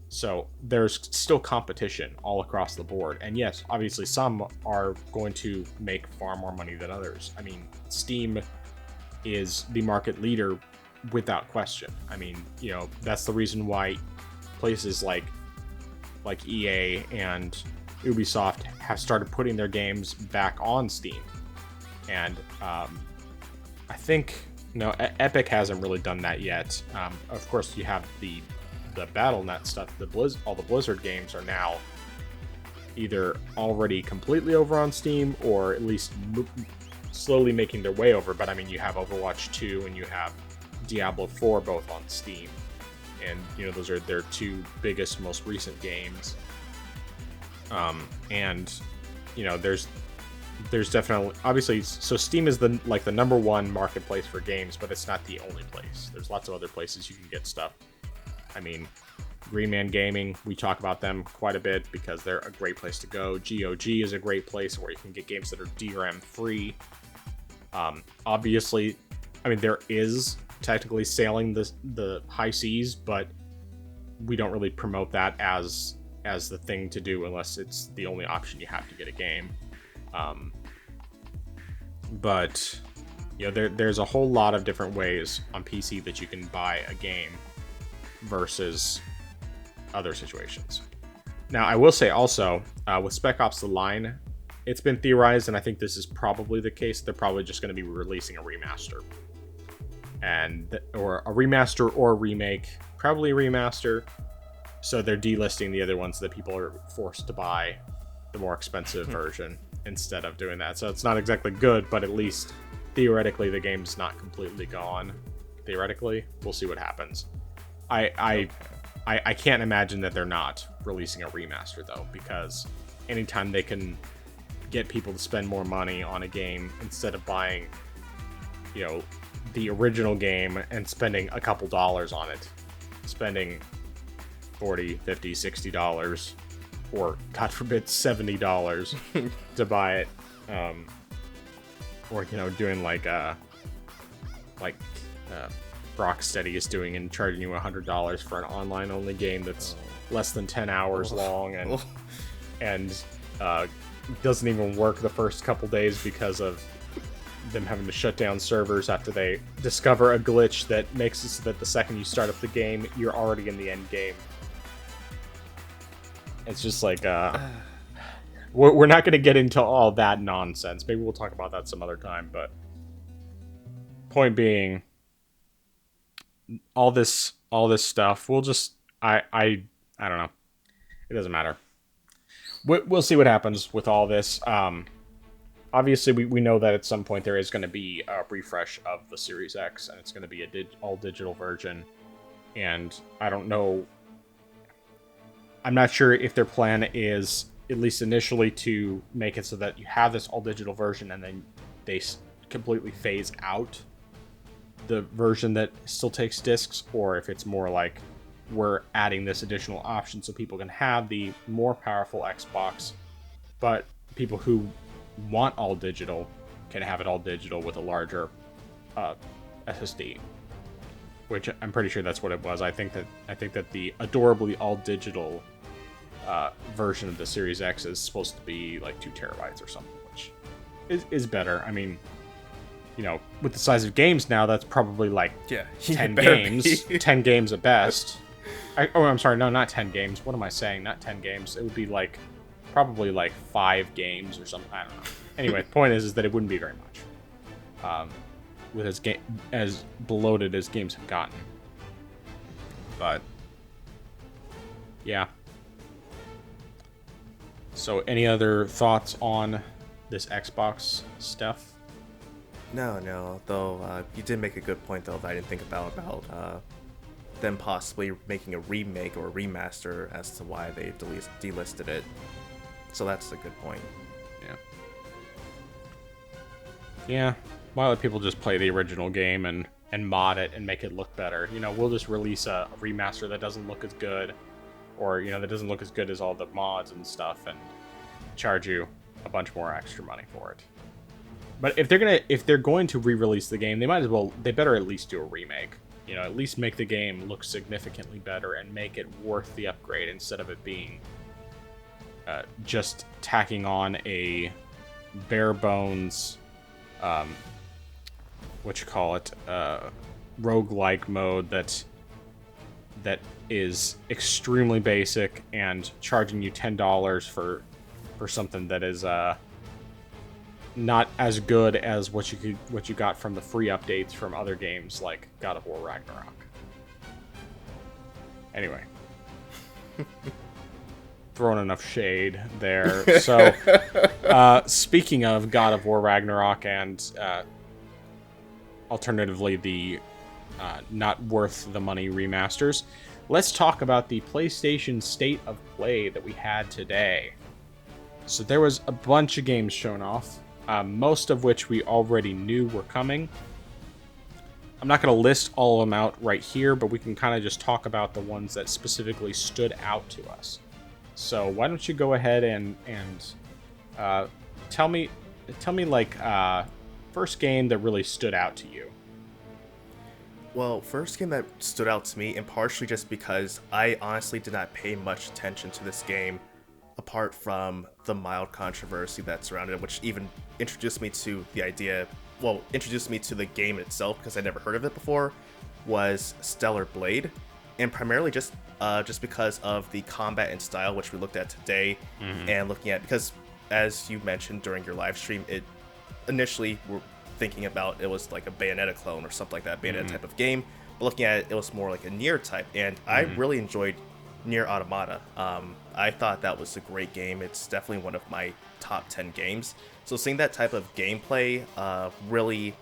So there's still competition all across the board. And yes, obviously some are going to make far more money than others. I mean, Steam is the market leader without question. I mean, you know, that's the reason why places like EA and Ubisoft have started putting their games back on Steam. and I think Epic hasn't really done that yet. Of course, you have the BattleNet stuff. All the Blizzard games are now either already completely over on Steam or at least slowly making their way over. But I mean, you have Overwatch 2 and you have Diablo 4 both on Steam, and those are their two biggest, most recent games. And there's definitely, obviously, so Steam is the number one marketplace for games, but it's not the only place. There's lots of other places you can get stuff. I mean, Green Man Gaming, we talk about them quite a bit because they're a great place to go. GOG is a great place where you can get games that are DRM free. Obviously, I mean, there is technically sailing the high seas, but we don't really promote that as the thing to do unless it's the only option you have to get a game. But there's a whole lot of different ways on PC that you can buy a game versus other situations. Now, I will say also, with Spec Ops: The Line, it's been theorized, and I think this is probably the case, they're probably just going to be releasing a remaster. Or a remaster or a remake, probably a remaster. So they're delisting the other ones that people are forced to buy the more expensive version instead of doing that. So it's not exactly good, but at least theoretically the game's not completely gone. Theoretically, we'll see what happens. I can't imagine that they're not releasing a remaster though, because anytime they can get people to spend more money on a game instead of buying, the original game and spending a couple dollars on it, spending $40, $50, $60, or God forbid $70 to buy it, or doing like Rocksteady is doing and charging you $100 for an online only game that's less than 10 hours long and doesn't even work the first couple days because of them having to shut down servers after they discover a glitch that makes it so that the second you start up the game, you're already in the end game. It's just like, we're not going to get into all that nonsense. Maybe we'll talk about that some other time, but point being, all this stuff, we'll just, I don't know. It doesn't matter. We'll see what happens with all this. Obviously, we know that at some point there is going to be a refresh of the Series X, and it's going to be a all-digital version. And I don't know. I'm not sure if their plan is, at least initially, to make it so that you have this all-digital version and then they completely phase out the version that still takes discs, or if it's more like we're adding this additional option so people can have the more powerful Xbox, but people who want all digital can have it all digital with a larger SSD, which I'm pretty sure that's what it was. I think that the adorably all digital version of the Series X is supposed to be like 2 terabytes or something, which is better. I mean, with the size of games now, that's probably like 10 games. 10 games at best. I'm sorry, no, not 10 games. What am I saying? Not 10 games. It would be like probably like 5 games or something. I don't know. Anyway, the point is that it wouldn't be very much. With as bloated as games have gotten. But yeah. So, any other thoughts on this Xbox stuff? No. Though you did make a good point though that I didn't think about them possibly making a remake or a remaster as to why they delisted it. So that's a good point. Yeah. Why let people just play the original game and mod it and make it look better? We'll just release a remaster that doesn't look as good, or that doesn't look as good as all the mods and stuff, and charge you a bunch more extra money for it. But if they're going to re-release the game, they better at least do a remake. At least make the game look significantly better and make it worth the upgrade instead of it being just tacking on a bare bones, roguelike mode that is extremely basic and charging you $10 for something that is not as good as what you got from the free updates from other games like God of War Ragnarok. Anyway, throwing enough shade there. So, speaking of God of War Ragnarok and alternatively the not worth the money remasters, let's talk about the PlayStation State of Play that we had today. So there was a bunch of games shown off, most of which we already knew were coming. I'm not going to list all of them out right here, but we can kind of just talk about the ones that specifically stood out to us. So why don't you go ahead and tell me like first game that really stood out to you. Well, first game that stood out to me, and partially just because I honestly did not pay much attention to this game, apart from the mild controversy that surrounded it, which even introduced me to the game itself, because I never heard of it before, was Stellar Blade, and primarily just because of the combat and style, which we looked at today, and looking at, because as you mentioned during your live stream, it initially were thinking about it was like a Bayonetta clone or something like that, Bayonetta type of game, but looking at it, it was more like a Nier type, and I really enjoyed Nier Automata. I thought that was a great game. It's definitely one of my top 10 games. So seeing that type of gameplay really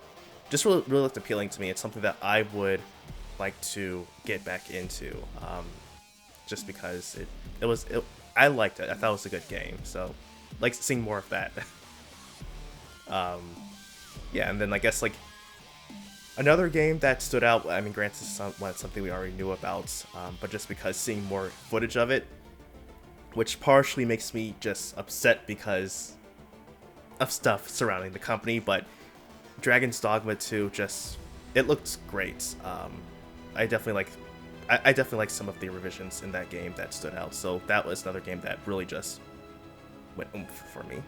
looked appealing to me. It's something that I would like to get back into, just because I liked it. I thought it was a good game. So like seeing more of that. Yeah, and then I guess like another game that stood out, I mean, granted, it's something we already knew about, but just because seeing more footage of it, which partially makes me just upset because of stuff surrounding the company, but Dragon's Dogma 2 it looked great. I definitely like some of the revisions in that game that stood out, so that was another game that really just went oomph for me.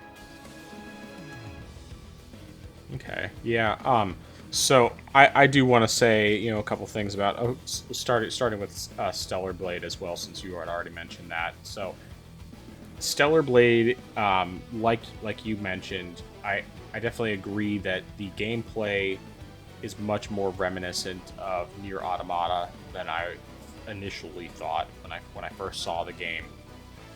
Okay, yeah. So I do want to say, a couple things about starting with Stellar Blade as well, since you had already mentioned that. So Stellar Blade, like you mentioned, I definitely agree that the gameplay is much more reminiscent of Nier Automata than I initially thought when I first saw the game.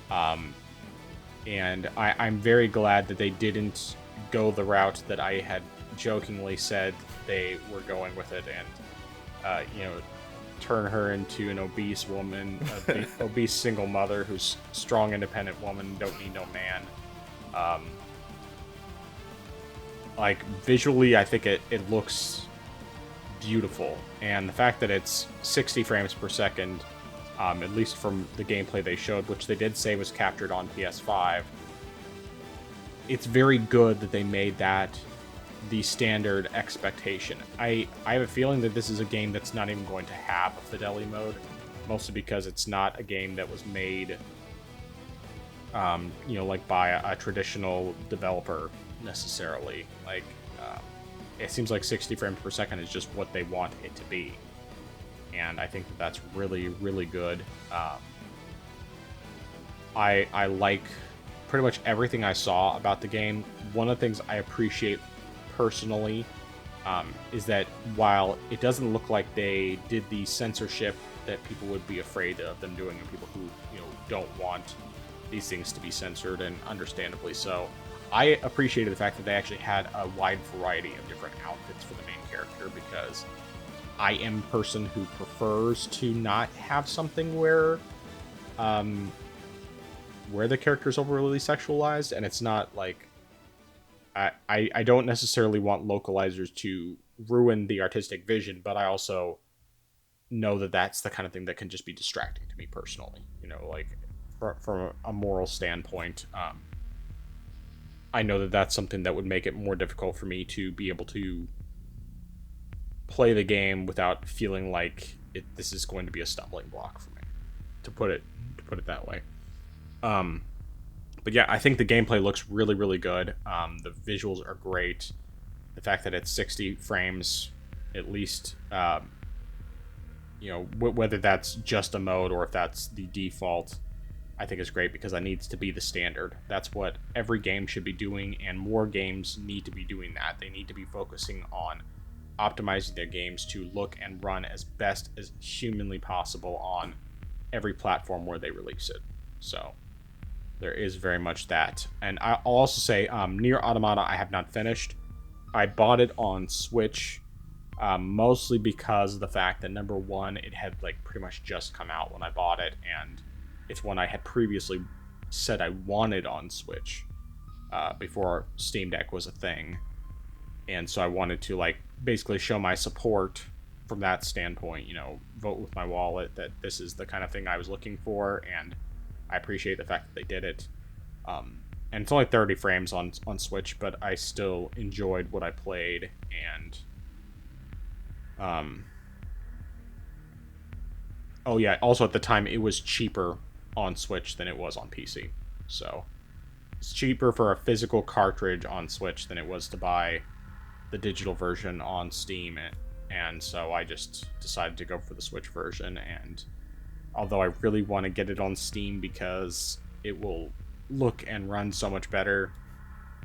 And I'm very glad that they didn't go the route that I had jokingly said they were going with it, and turn her into an obese woman, obese single mother who's strong, independent woman, don't need no man. Like visually, I think it looks beautiful, and the fact that it's 60 frames per second, at least from the gameplay they showed, which they did say was captured on PS5, it's very good that they made that the standard expectation. I have a feeling that this is a game that's not even going to have a fidelity mode, mostly because it's not a game that was made, like by a traditional developer necessarily. Like, it seems like 60 frames per second is just what they want it to be, and I think that that's really, really good. I like pretty much everything I saw about the game. One of the things I appreciate personally is that while it doesn't look like they did the censorship that people would be afraid of them doing, and people who don't want these things to be censored, and understandably so, I appreciated the fact that they actually had a wide variety of different outfits for the main character, because I am a person who prefers to not have something where the character's overly sexualized, and it's not like I don't necessarily want localizers to ruin the artistic vision, but I also know that that's the kind of thing that can just be distracting to me personally. Like from a moral standpoint, I know that that's something that would make it more difficult for me to be able to play the game without feeling like this is going to be a stumbling block for me, to put it that way. But yeah, I think the gameplay looks really, really good. The visuals are great. The fact that it's 60 frames, at least, whether that's just a mode or if that's the default, I think is great because that needs to be the standard. That's what every game should be doing, and more games need to be doing that. They need to be focusing on optimizing their games to look and run as best as humanly possible on every platform where they release it. So there is very much that. And I'll also say Nier Automata I have not finished. I bought it on Switch mostly because of the fact that, number one, it had like pretty much just come out when I bought it, and it's one I had previously said I wanted on Switch before Steam Deck was a thing. And so I wanted to like basically show my support from that standpoint, vote with my wallet that this is the kind of thing I was looking for, and I appreciate the fact that they did it. And it's only 30 frames on Switch, but I still enjoyed what I played, and oh yeah, also at the time it was cheaper on Switch than it was on PC. So it's cheaper for a physical cartridge on Switch than it was to buy the digital version on Steam, and so I just decided to go for the Switch version. And although I really want to get it on Steam because it will look and run so much better,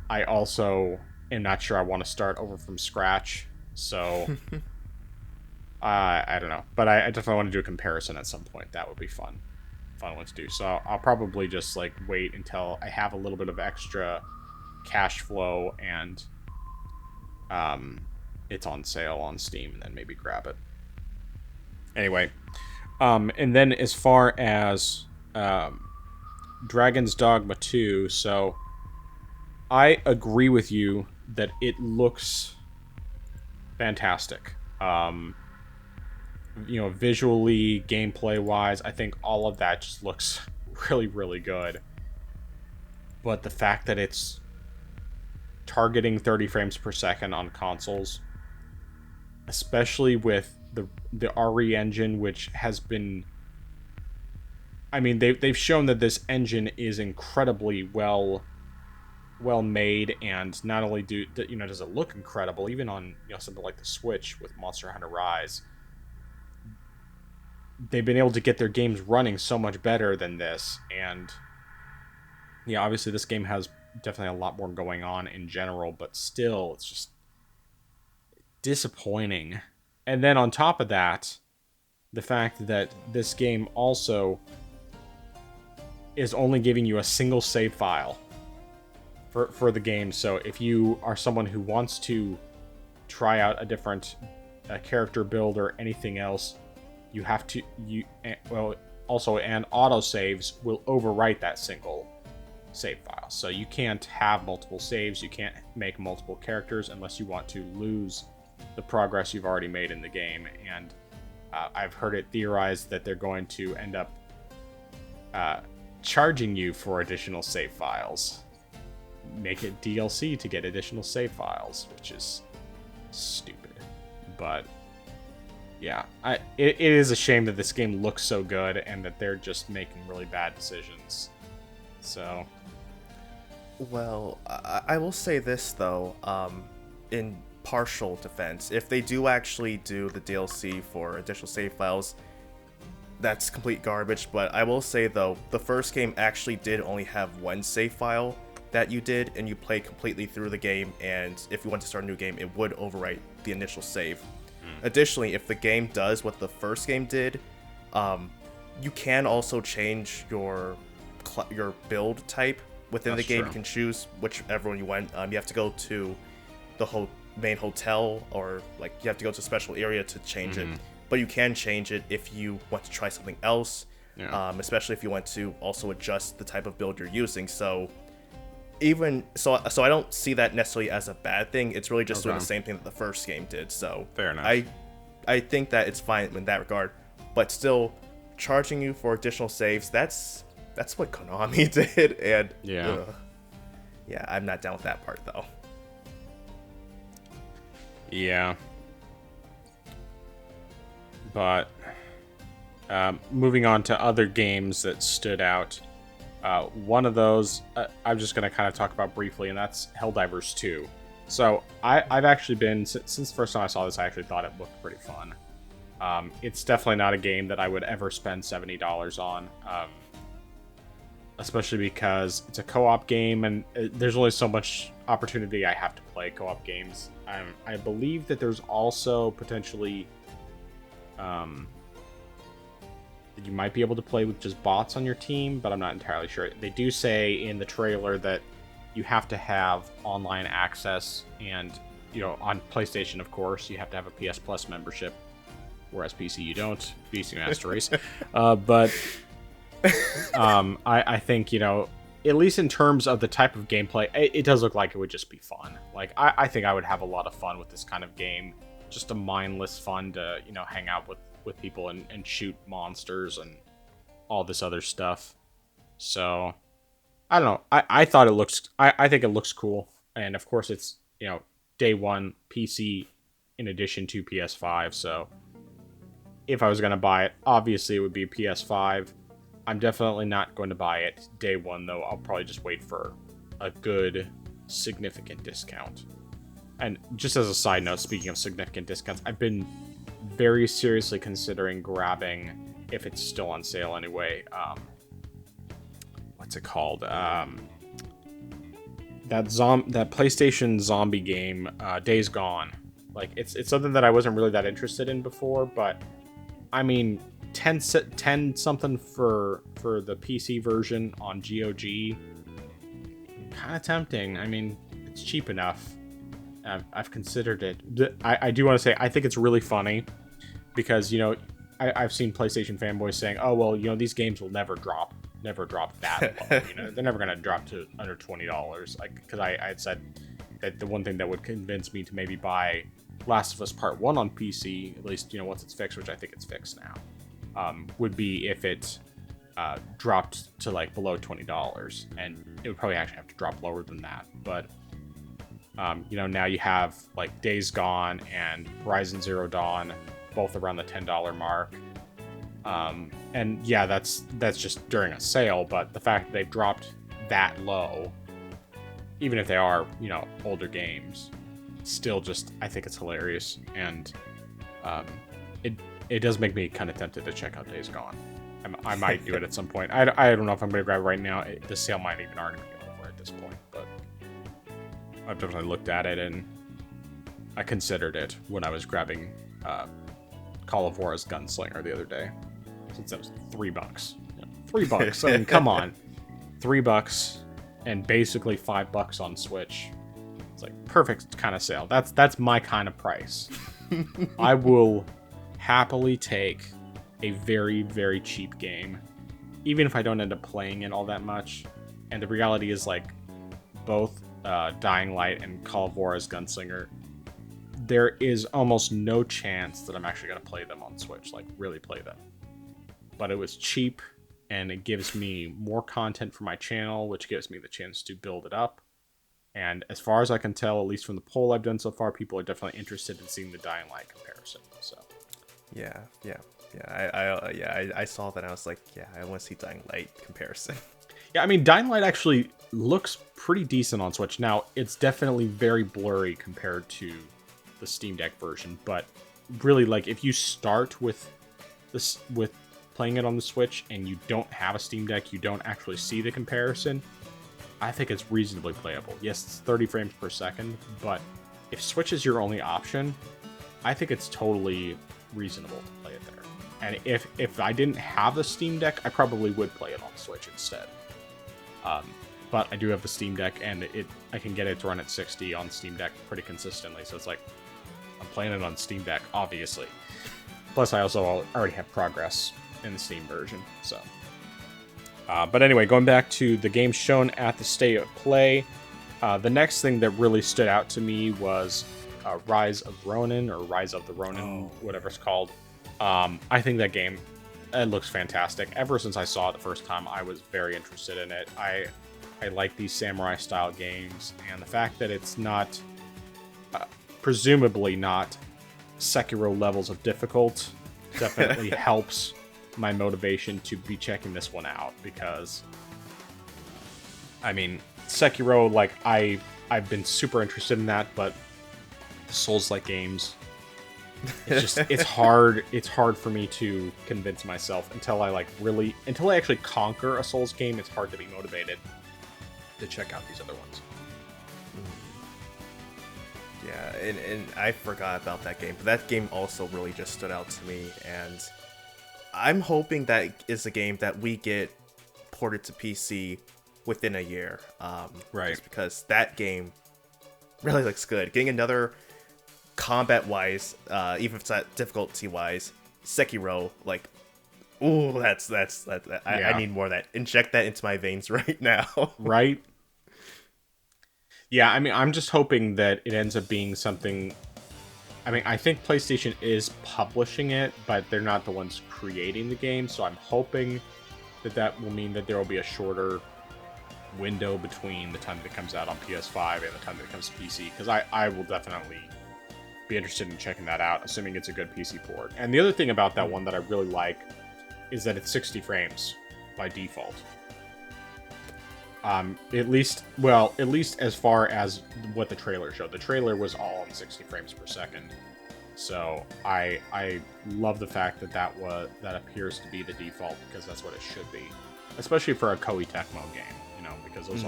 I also am not sure I want to start over from scratch. So I don't know, but I definitely want to do a comparison at some point. That would be fun one to do. So I'll probably just like wait until I have a little bit of extra cash flow and it's on sale on Steam, and then maybe grab it. Anyway, and then as far as Dragon's Dogma 2, so I agree with you that it looks fantastic. Visually, gameplay-wise, I think all of that just looks really, really good. But the fact that it's targeting 30 frames per second on consoles, especially with the RE engine, which has been... I mean, they've shown that this engine is incredibly well made, and not only does it look incredible, even on something like the Switch with Monster Hunter Rise, they've been able to get their games running so much better than this. And yeah, obviously this game has definitely a lot more going on in general, but still, it's just disappointing. And then on top of that, the fact that this game also is only giving you a single save file for the game. So if you are someone who wants to try out a different character build or anything else, you have to and autosaves will overwrite that single save file. So you can't have multiple saves, you can't make multiple characters unless you want to lose the progress you've already made in the game. And I've heard it theorized that they're going to end up charging you for additional save files. Make it DLC to get additional save files, which is stupid. But yeah, it is a shame that this game looks so good and that they're just making really bad decisions. So, well, I will say this though, in partial defense, if they do actually do the DLC for additional save files, that's complete garbage. But I will say though, the first game actually did only have one save file that you did, and you played completely through the game, and if you want to start a new game, it would overwrite the initial save. Additionally, if the game does what the first game did, you can also change your build type within the game. True. You can choose whichever one you want. You have to go to the main hotel, or like you have to go to a special area to change it. But you can change it if you want to try something else, especially if you want to also adjust the type of build you're using. So I don't see that necessarily as a bad thing. It's really just doing the same thing that the first game did. So fair enough. I think that it's fine in that regard, but still charging you for additional saves, that's what Konami did, and yeah, I'm not down with that part though. Yeah. But moving on to other games that stood out. One of those I'm just going to kind of talk about briefly, and that's Helldivers 2. So I've actually been, since the first time I saw this, I actually thought it looked pretty fun. It's definitely not a game that I would ever spend $70 on. especially because it's a co-op game and there's only so much opportunity I have to play co-op games. I believe that there's also potentially that you might be able to play with just bots on your team, but I'm not entirely sure. They do say in the trailer that you have to have online access, and on PlayStation, of course, you have to have a PS Plus membership, whereas PC you don't. PC Master Race, but I think at least in terms of the type of gameplay, it does look like it would just be fun. Like I think I would have a lot of fun with this kind of game. Just a mindless fun to hang out with people and shoot monsters and all this other stuff. So I don't know. I thought it looks. I think it looks cool, and of course it's day one PC in addition to PS5. So if I was gonna buy it, obviously it would be PS5. I'm definitely not going to buy it day one, though. I'll probably just wait for a good, significant discount. And just as a side note, speaking of significant discounts, I've been very seriously considering grabbing, if it's still on sale anyway, what's it called? That PlayStation zombie game, Days Gone. Like, it's something that I wasn't really that interested in before, but I mean, 10 something for the PC version on GOG, kind of tempting. I mean, it's cheap enough. I've considered it. I do want to say I think it's really funny because I've seen PlayStation fanboys saying, oh well, these games will never drop that low. They're never gonna drop to under $20. Like, because I had said that the one thing that would convince me to maybe buy Last of Us Part 1 on PC, at least once it's fixed, which I think it's fixed now, would be if it dropped to like below $20, and it would probably actually have to drop lower than that. But now you have like Days Gone and Horizon Zero Dawn, both around the $10 mark. And yeah, that's just during a sale. But the fact that they've dropped that low, even if they are older games, still just I think it's hilarious, and it does make me kind of tempted to check out Days Gone. I might do it at some point. I don't know if I'm going to grab it right now. The sale might even already be over at this point, but I've definitely looked at it, and I considered it when I was grabbing Call of Juarez Gunslinger the other day, since that was $3. $3. I mean, come on, $3 and basically $5 on Switch. It's like perfect kind of sale. That's my kind of price. I will happily take a very, very cheap game, even if I don't end up playing it all that much. And the reality is, like, both Dying Light and Call of Juarez Gunslinger, there is almost no chance that I'm actually going to play them on Switch, like really play them. But it was cheap, and it gives me more content for my channel, which gives me the chance to build it up. And as far as I can tell, at least from the poll I've done so far, people are definitely interested in seeing the Dying Light comparison. So, I saw that and I was like, yeah, I want to see Dying Light comparison. Yeah, I mean, Dying Light actually looks pretty decent on Switch. Now, it's definitely very blurry compared to the Steam Deck version, but really, like, if you start with playing it on the Switch and you don't have a Steam Deck, you don't actually see the comparison, I think it's reasonably playable. Yes, it's 30 frames per second, but if Switch is your only option, I think it's totally reasonable to play it there. And if I didn't have the Steam Deck, I probably would play it on Switch instead. But I do have the Steam Deck, and I can get it to run at 60 on Steam Deck pretty consistently, so it's like, I'm playing it on Steam Deck, obviously. Plus, I also already have Progress in the Steam version, so... but anyway, going back to the games shown at the State of Play, the next thing that really stood out to me was Rise of Ronin, or Rise of the Ronin, whatever it's called. I think that game, it looks fantastic. Ever since I saw it the first time, I was very interested in it. I like these samurai-style games, and the fact that it's not, presumably not, Sekiro levels of difficult definitely helps my motivation to be checking this one out, because I mean, Sekiro, like, I've been super interested in that, but the Souls-like games it's hard. It's hard for me to convince myself until I actually conquer a Souls game. It's hard to be motivated to check out these other ones. Yeah, and I forgot about that game, but that game also really just stood out to me, and I'm hoping that is a game that we get ported to PC within a year. Right. Just because that game really looks good. Getting another combat-wise, even if it's not difficulty-wise, Sekiro, like, ooh, that's I need more of that. Inject that into my veins right now. Right? Yeah, I mean, I'm just hoping that it ends up being something. I mean, I think PlayStation is publishing it, but they're not the ones creating the game, so I'm hoping that will mean that there will be a shorter window between the time that it comes out on PS5 and the time that it comes to PC, because I will definitely be interested in checking that out, assuming it's a good PC port. And the other thing about that one that I really like is that it's 60 frames by default. At least as far as what the trailer showed. The trailer was all on 60 frames per second. So I love the fact that appears to be the default, because that's what it should be, especially for a Koei Tecmo game, because those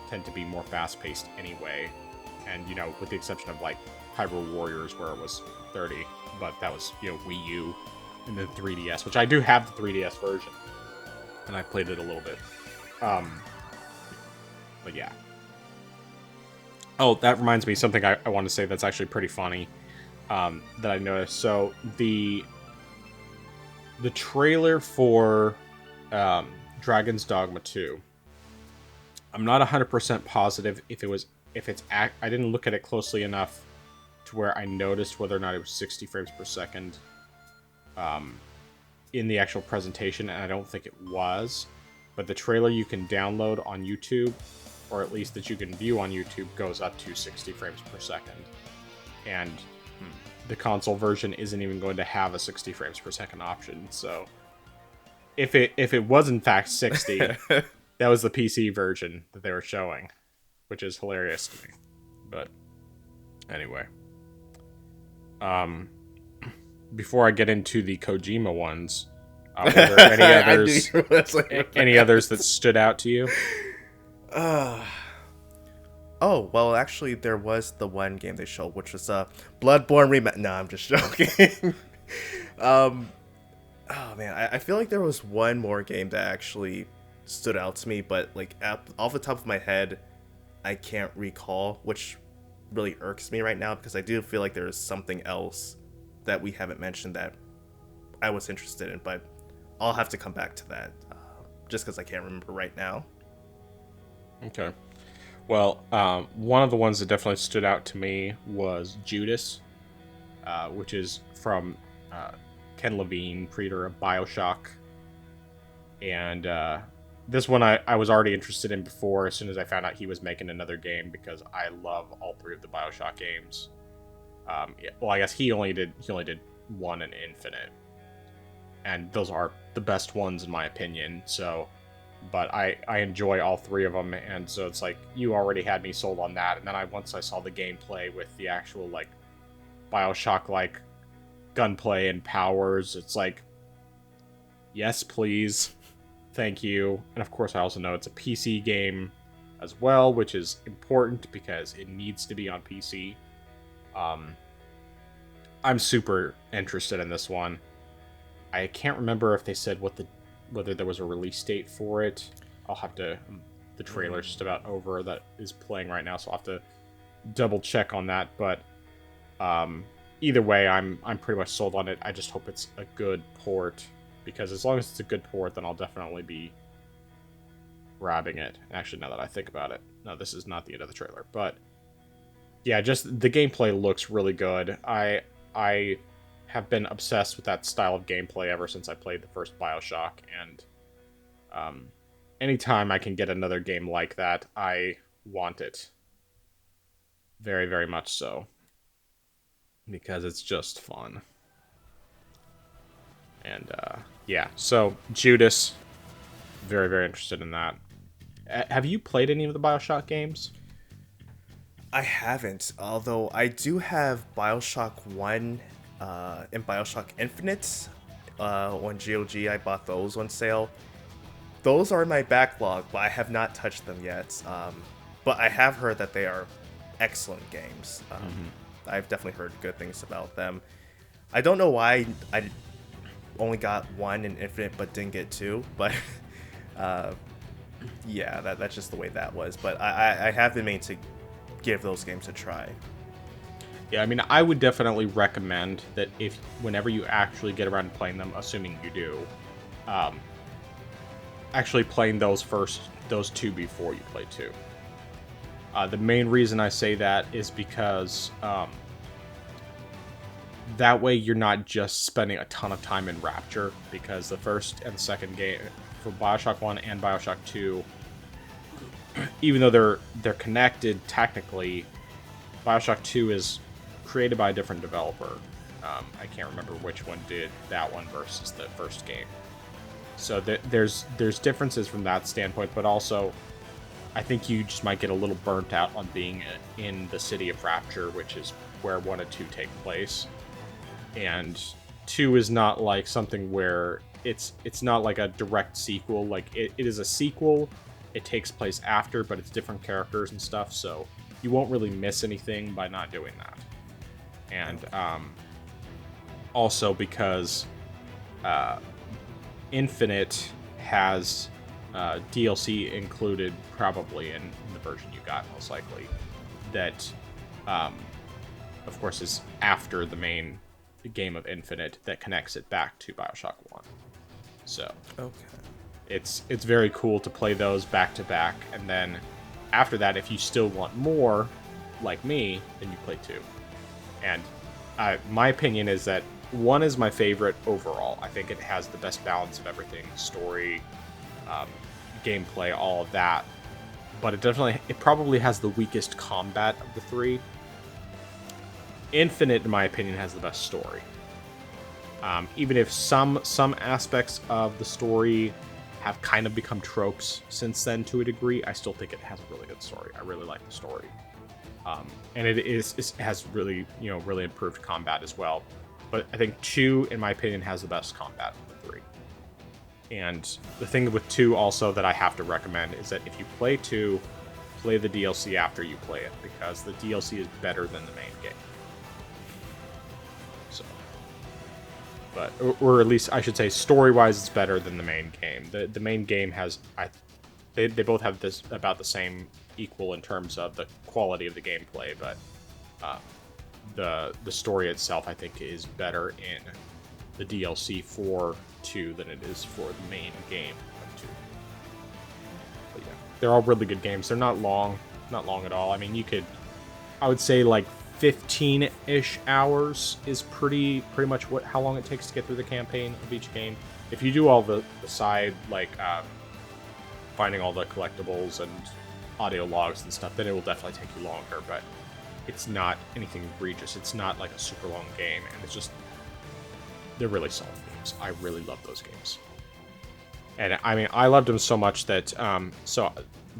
tend to be more fast-paced anyway. And with the exception of like Hyrule Warriors, where it was 30, but that was Wii U and then 3DS, which I do have the 3DS version, and I played it a little bit. But yeah. Oh, that reminds me, something I want to say that's actually pretty funny, that I noticed. So the trailer for Dragon's Dogma 2, I'm not 100% positive I didn't look at it closely enough to where I noticed whether or not it was 60 frames per second in the actual presentation, and I don't think it was. But the trailer you can download on YouTube, or at least that you can view on YouTube, goes up to 60 frames per second. And the console version isn't even going to have a 60 frames per second option. So if it was in fact 60, that was the PC version that they were showing, which is hilarious to me. But anyway, before I get into the Kojima ones, were there any others that stood out to you? Oh, well, actually, there was the one game they showed, which was Bloodborne Remaster. No, I'm just joking. Oh, man, I feel like there was one more game that actually stood out to me, but, like, off the top of my head, I can't recall, which really irks me right now, because I do feel like there is something else that we haven't mentioned that I was interested in, but I'll have to come back to that, just because I can't remember right now. Okay. Well, one of the ones that definitely stood out to me was Judas, which is from Ken Levine, creator of BioShock. And this one I was already interested in before, as soon as I found out he was making another game, because I love all three of the BioShock games. Well, I guess he only did 1 and Infinite, and those are the best ones in my opinion. So, but I enjoy all three of them, and so it's like you already had me sold on that. And then once I saw the gameplay with the actual like BioShock like gunplay and powers, it's like, yes, please, thank you. And of course, I also know it's a PC game as well, which is important because it needs to be on PC. I'm super interested in this one. I can't remember if they said whether there was a release date for it. I'll have to. The trailer's just about over, that is playing right now, so I'll have to double check on that. But either way, I'm pretty much sold on it. I just hope it's a good port, because as long as it's a good port, then I'll definitely be grabbing it. Actually, now that I think about it, no, this is not the end of the trailer, but yeah, just the gameplay looks really good. I have been obsessed with that style of gameplay ever since I played the first BioShock, and anytime I can get another game like that, I want it. Very, very much so. Because it's just fun. And yeah, so Judas, very, very interested in that. Have you played any of the BioShock games? I haven't, although I do have BioShock 1 in Bioshock Infinite. On GOG, I bought those on sale. Those are in my backlog, but I have not touched them yet. But I have heard that they are excellent games. I've definitely heard good things about them. I don't know why I only got one in Infinite but didn't get two, but yeah, that's just the way that was. But I have been meaning to give those games a try. Yeah, I mean, I would definitely recommend that if whenever you actually get around to playing them, assuming you do, actually playing those two before you play two. The main reason I say that is because that way you're not just spending a ton of time in Rapture, because the first and second game for Bioshock 1 and Bioshock 2, even though they're connected technically, Bioshock 2 is created by a different developer. I can't remember which one did that one versus the first game. So there's differences from that standpoint, but also I think you just might get a little burnt out on being in the city of Rapture, which is where 1 and 2 take place. And 2 is not like something where it's not like a direct sequel. Like it is a sequel. It takes place after, but it's different characters and stuff, so you won't really miss anything by not doing that. And also because Infinite has DLC included, probably in the version you got, most likely, that of course is after the main game of Infinite, that connects it back to Bioshock 1. So Okay. it's very cool to play those back to back, and then after that, if you still want more, like me, then you play 2. And my opinion is that 1 is my favorite overall. I think it has the best balance of everything: story, gameplay, all of that. But it probably has the weakest combat of the 3. Infinite, in my opinion, has the best story. Even if some aspects of the story have kind of become tropes since then to a degree, I still think it has a really good story. I really like the story. And it has really, really improved combat as well. But I think 2, in my opinion, has the best combat of the 3. And the thing with 2 also that I have to recommend is that if you play 2, play the DLC after you play it, because the DLC is better than the main game. So, but or at least I should say, story-wise, it's better than the main game. The main game has they both have this about the same equal in terms of the quality of the gameplay, but the story itself, I think, is better in the DLC for 2 than it is for the main game of 2. But yeah, they're all really good games. They're not long at all. I mean, I would say like 15-ish hours is pretty much how long it takes to get through the campaign of each game. If you do all the side, like finding all the collectibles and audio logs and stuff, then it will definitely take you longer, but it's not anything egregious. It's not like a super long game, and it's just, they're really solid games. I really love those games. And I mean, I loved them so much that, so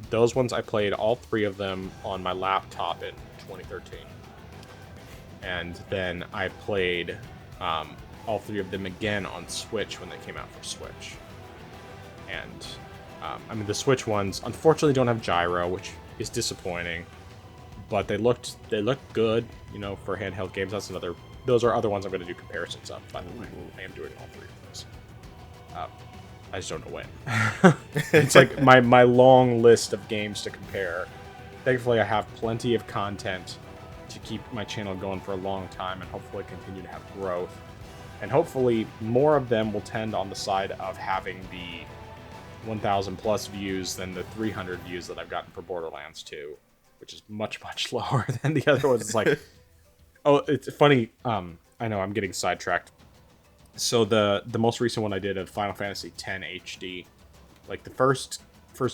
those ones, I played all 3 of them on my laptop in 2013. And then I played all 3 of them again on Switch when they came out for Switch. And I mean, the Switch ones unfortunately don't have gyro, which is disappointing. But they looked good, for handheld games. Those are other ones I'm going to do comparisons of, by the way. I am doing all 3 of those. I just don't know when. It's like my long list of games to compare. Thankfully, I have plenty of content to keep my channel going for a long time, and hopefully continue to have growth. And hopefully more of them will tend on the side of having the 1,000 plus views than the 300 views that I've gotten for Borderlands 2, which is much, much lower than the other ones. It's like, oh, it's funny. I know I'm getting sidetracked. So the most recent one I did of Final Fantasy X HD, like the first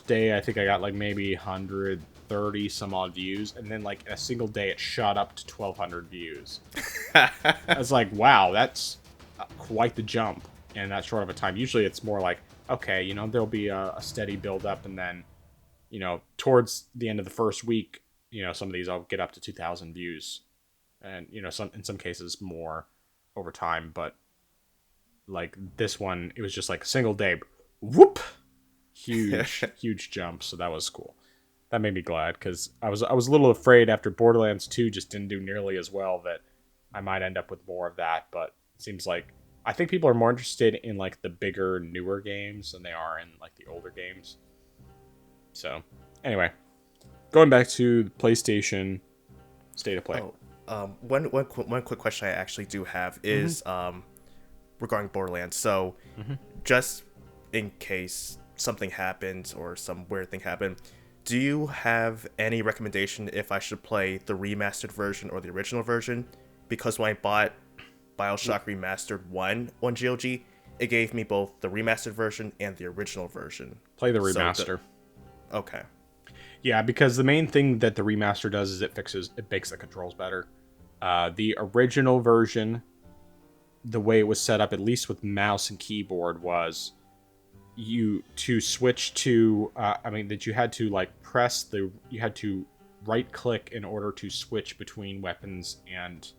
day, I think I got like maybe 130 some odd views, and then like in a single day it shot up to 1,200 views. I was like, wow, that's quite the jump in that short of a time. Usually it's more like, okay, there'll be a steady build up, and then, towards the end of the first week, some of these I'll get up to 2,000 views, and in some cases more. over time, but like this one, it was just like a single day, whoop, huge jump. So that was cool. That made me glad because I was a little afraid after Borderlands 2 just didn't do nearly as well that I might end up with more of that. But it seems like I think people are more interested in like the bigger, newer games than they are in like the older games. So anyway, going back to the PlayStation State of Play. One quick question I actually do have is regarding Borderlands. So, just in case something happens or some weird thing happened, do you have any recommendation if I should play the remastered version or the original version? Because when I bought BioShock Remastered 1 on GOG, it gave me both the remastered version and the original version. Play the remaster. Okay. Yeah, because the main thing that the remaster does is it makes the controls better. The original version, the way it was set up, at least with mouse and keyboard, was you had to right click in order to switch between weapons and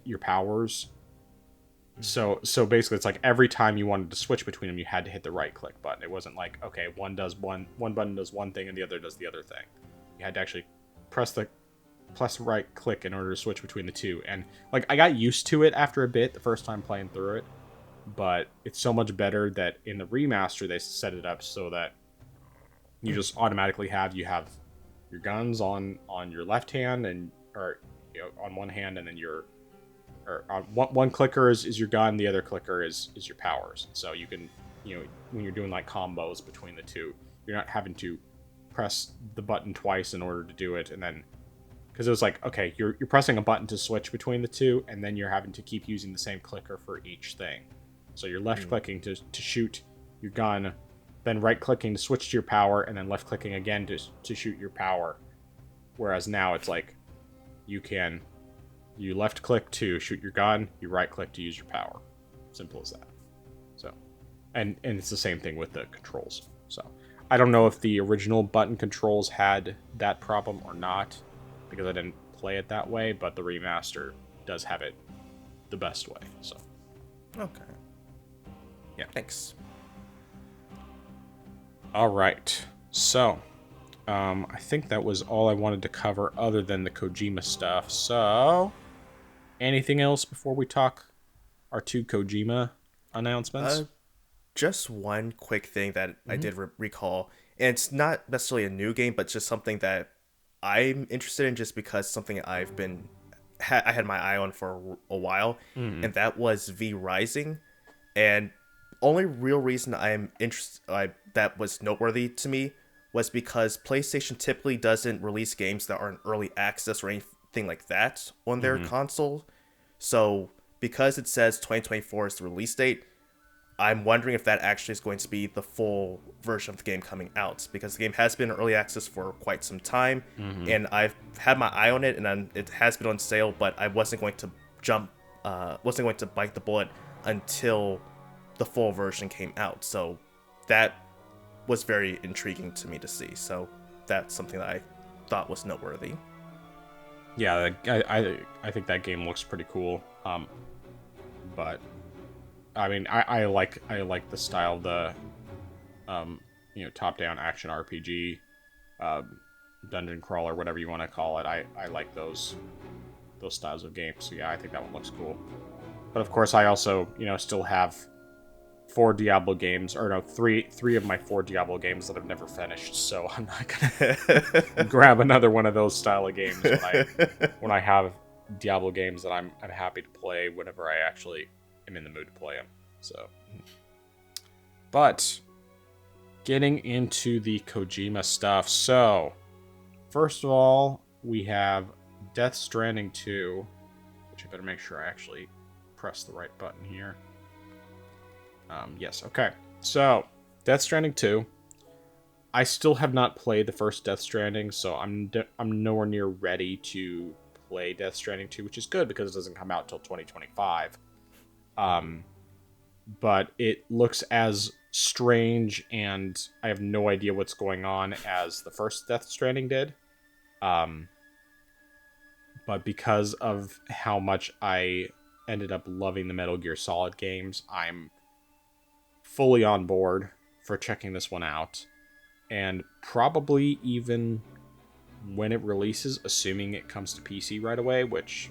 your powers. So basically it's like every time you wanted to switch between them, you had to hit the right click button. It wasn't like, okay, one button does one thing and the other does the other thing. You had to actually press right click in order to switch between the two. And like I got used to it after a bit the first time playing through it, but it's so much better that in the remaster they set it up so that you just automatically have your guns on your left hand on one hand, and then one clicker is your gun, the other clicker is your powers. So you can, when you're doing like combos between the two, you're not having to press the button twice in order to do it, and then because it was like, okay, you're pressing a button to switch between the two, and then you're having to keep using the same clicker for each thing. So you're left clicking to shoot your gun, then right clicking to switch to your power, and then left clicking again to shoot your power. Whereas now it's like you left click to shoot your gun, you right click to use your power. Simple as that. So, and it's the same thing with the controls. So I don't know if the original button controls had that problem or not, because I didn't play it that way, but the remaster does have it the best way. So okay. Yeah. Thanks. All right. So, I think that was all I wanted to cover other than the Kojima stuff. So, anything else before we talk our two Kojima announcements? Just one quick thing that I did recall. And it's not necessarily a new game, but just something that I'm interested in just because something I had my eye on for a while. And that was V Rising. And only real reason I'm interested that was noteworthy to me was because PlayStation typically doesn't release games that aren't early access or anything like that on their console. So because it says 2024 is the release date, I'm wondering if that actually is going to be the full version of the game coming out, because the game has been in early access for quite some time, and I've had my eye on it, and it has been on sale, but I wasn't going to bite the bullet until the full version came out. So that was very intriguing to me to see. So that's something that I thought was noteworthy. Yeah, I think that game looks pretty cool. But I mean, I like the style, the top-down action RPG, dungeon crawler, whatever you want to call it. I like those styles of games. So yeah, I think that one looks cool. But of course, I also still have three of my 4 Diablo games that I've never finished. So I'm not gonna grab another one of those style of games when I have Diablo games that I'm happy to play whenever I actually am in the mood to play them. So, but getting into the Kojima stuff. So, first of all, we have Death Stranding 2, which I better make sure I actually press the right button here. Yes, okay. So, Death Stranding 2. I still have not played the first Death Stranding, so I'm nowhere near ready to play Death Stranding 2, which is good because it doesn't come out till 2025. But it looks as strange, and I have no idea what's going on as the first Death Stranding did. but because of how much I ended up loving the Metal Gear Solid games, I'm fully on board for checking this one out. And probably even when it releases, assuming it comes to PC right away, which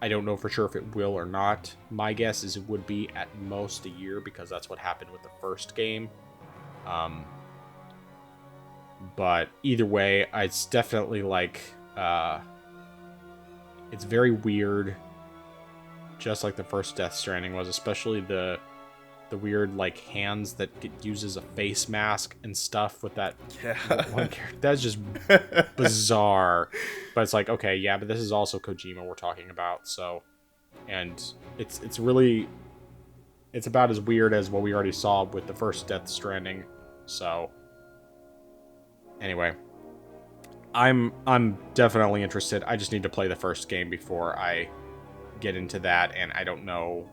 I don't know for sure if it will or not. My guess is it would be at most a year, because that's what happened with the first game. But either way, it's definitely like it's very weird, just like the first Death Stranding was, especially the weird like hands that get used as a face mask and stuff with that one character. That's just bizarre. But it's like, okay, yeah, but this is also Kojima we're talking about, so, and it's about as weird as what we already saw with the first Death Stranding. So anyway, I'm definitely interested. I just need to play the first game before I get into that, and I don't know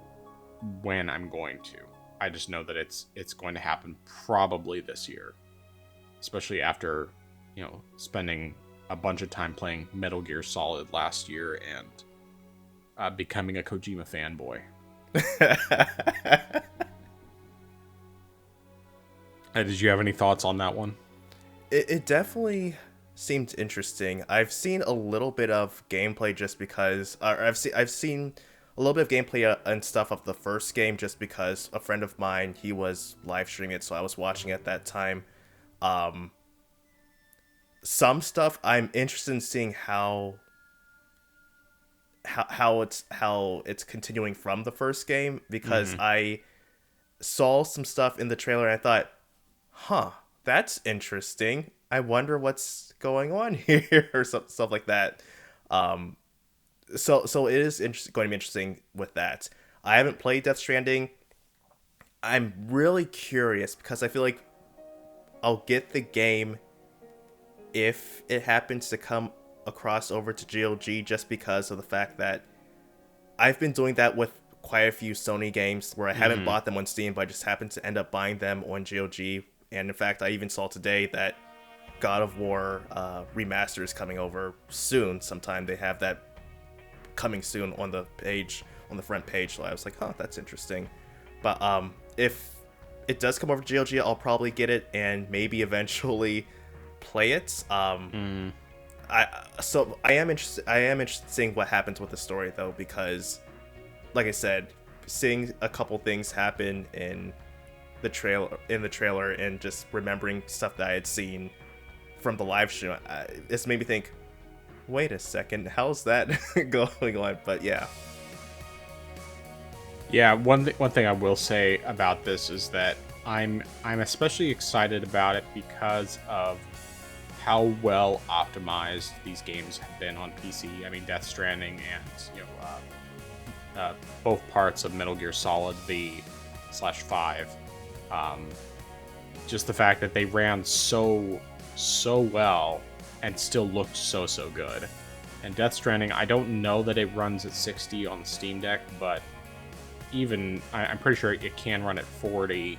when I'm going to. I just know that it's going to happen probably this year, especially after, spending a bunch of time playing Metal Gear Solid last year and becoming a Kojima fanboy. Did you have any thoughts on that one? It definitely seemed interesting. I've seen a little bit of gameplay just because, I've seen a little bit of gameplay and stuff of the first game just because a friend of mine, he was live streaming it, so I was watching at that time. Some stuff I'm interested in seeing how it's continuing from the first game, because I saw some stuff in the trailer and I thought, that's interesting. I wonder what's going on here, or stuff like that. So it is going to be interesting with that. I haven't played Death Stranding. I'm really curious because I feel like I'll get the game if it happens to come across over to GOG, just because of the fact that I've been doing that with quite a few Sony games where I haven't bought them on Steam, but I just happened to end up buying them on GOG. And in fact, I even saw today that God of War remaster is coming over soon. Sometime they have that coming soon on the page, on the front page. So I was like, that's interesting. But if it does come over to GOG, I'll probably get it and maybe eventually play it. I am interested in seeing what happens with the story, though, because like I said, seeing a couple things happen in the trailer and just remembering stuff that I had seen from the live stream, it's made me think, wait a second, how's that going on? But yeah, one thing I will say about this is that I'm especially excited about it because of how well optimized these games have been on PC. I mean, Death Stranding and both parts of Metal Gear Solid V/5. Just the fact that they ran so well and still looked so good. And Death Stranding, I don't know that it runs at 60 on the Steam Deck, but even I'm pretty sure it can run at 40.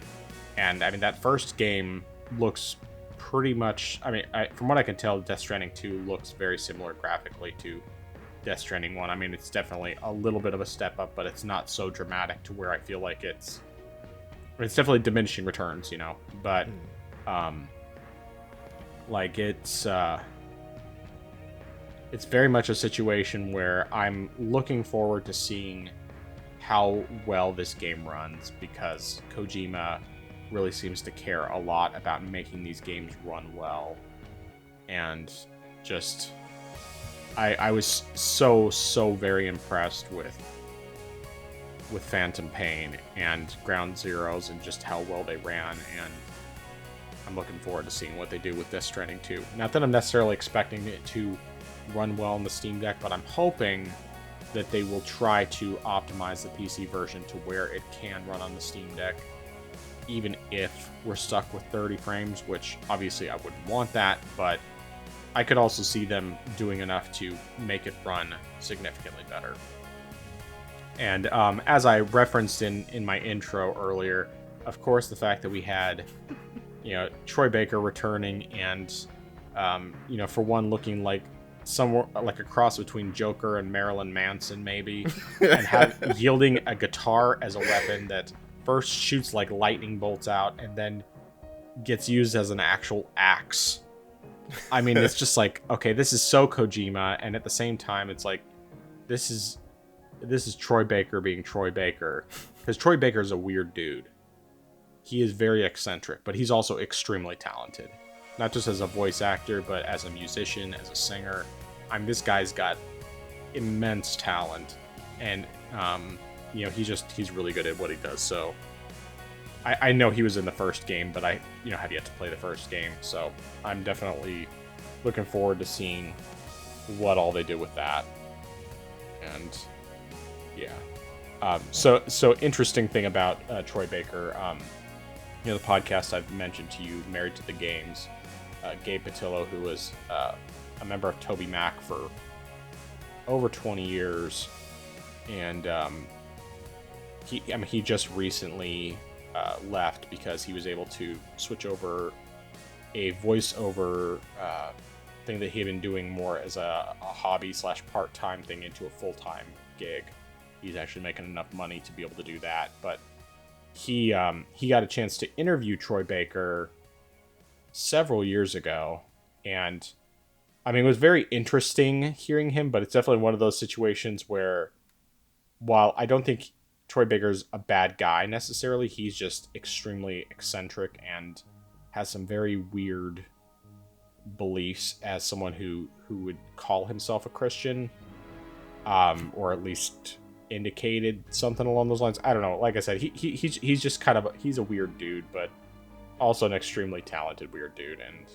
And I mean, that first game looks pretty much, from what I can tell, Death Stranding 2 looks very similar graphically to Death Stranding 1. I mean, it's definitely a little bit of a step up, but it's not so dramatic to where I feel like it's definitely diminishing returns, but like it's very much a situation where I'm looking forward to seeing how well this game runs, because Kojima really seems to care a lot about making these games run well. And just I was so very impressed with Phantom Pain and Ground Zeroes and just how well they ran, and I'm looking forward to seeing what they do with Death Stranding 2. Not that I'm necessarily expecting it to run well on the Steam Deck, but I'm hoping that they will try to optimize the PC version to where it can run on the Steam Deck, even if we're stuck with 30 frames, which obviously I wouldn't want that, but I could also see them doing enough to make it run significantly better. And as I referenced in my intro earlier, of course, the fact that we had, Troy Baker returning and, for one, looking like somewhere like a cross between Joker and Marilyn Manson, maybe, and yielding a guitar as a weapon that first shoots like lightning bolts out and then gets used as an actual axe. I mean, it's just like, okay, this is so Kojima, and at the same time, it's like, this is Troy Baker being Troy Baker, because Troy Baker is a weird dude. He is very eccentric, but he's also extremely talented. Not just as a voice actor, but as a musician, as a singer. I mean, this guy's got immense talent, and he's really good at what he does. So I know he was in the first game, but I have yet to play the first game. So I'm definitely looking forward to seeing what all they do with that. And yeah, so interesting thing about Troy Baker. The podcast I've mentioned to you, Married to the Games. Gabe Patillo, who was a member of Toby Mac for over 20 years, and he just recently left because he was able to switch over a voiceover thing that he had been doing more as a hobby / part-time thing into a full-time gig. He's actually making enough money to be able to do that, but he got a chance to interview Troy Baker several years ago, and I mean, it was very interesting hearing him, but it's definitely one of those situations where, while I don't think Troy Baker's a bad guy necessarily, he's just extremely eccentric and has some very weird beliefs as someone who would call himself a Christian, or at least indicated something along those lines. I don't know. Like I said, he's just kind of he's a weird dude, but also an extremely talented weird dude, and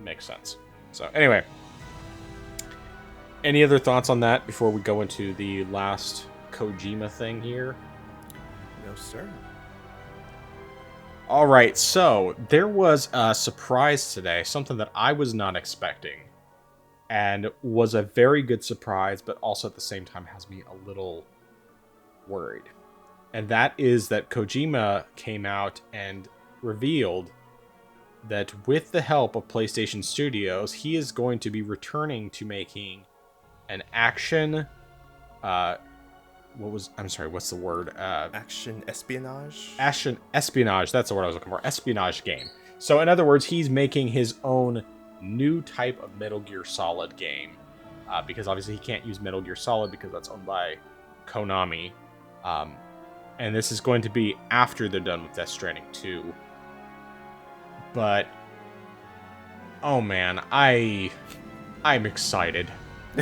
makes sense. So anyway, any other thoughts on that before we go into the last Kojima thing here? No, sir. All right, so there was a surprise today, something that I was not expecting, and was a very good surprise, but also at the same time has me a little worried. And that is that Kojima came out and revealed that with the help of PlayStation Studios, he is going to be returning to making an action... what's the word? Action espionage? Action espionage, that's the word I was looking for. Espionage game. So in other words, he's making his own new type of Metal Gear Solid game. Because obviously he can't use Metal Gear Solid because that's owned by Konami. And this is going to be after they're done with Death Stranding 2. But, oh man, I'm excited.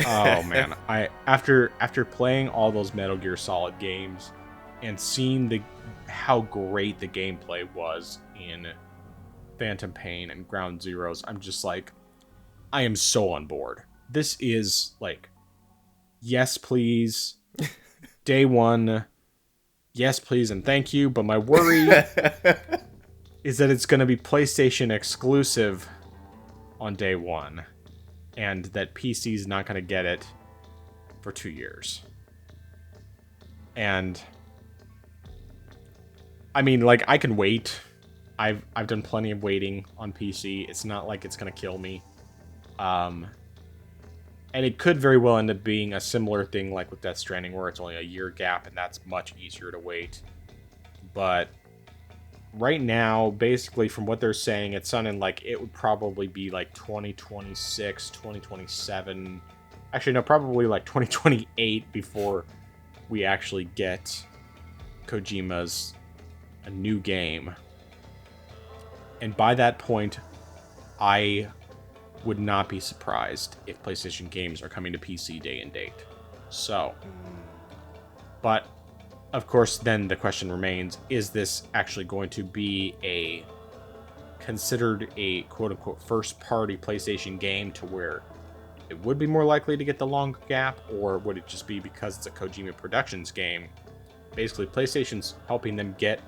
Oh man, after playing all those Metal Gear Solid games and seeing how great the gameplay was in Phantom Pain and Ground Zeroes, I'm just like, I am so on board. This is like, yes please, day one, yes please and thank you, but my worry is that it's going to be PlayStation exclusive on day one, and that PC's not going to get it for 2 years. And I mean, like, I can wait. I've done plenty of waiting on PC. It's not like it's going to kill me. And it could very well end up being a similar thing like with Death Stranding, where it's only a year gap, and that's much easier to wait. But right now, basically, from what they're saying, it's sounding like it would probably be like 2026, 2027. Actually, no, probably like 2028 before we actually get Kojima's a new game. And by that point, I would not be surprised if PlayStation games are coming to PC day and date. So, but of course, then the question remains, is this actually going to be considered a quote-unquote first-party PlayStation game to where it would be more likely to get the long gap, or would it just be because it's a Kojima Productions game? Basically, PlayStation's helping them get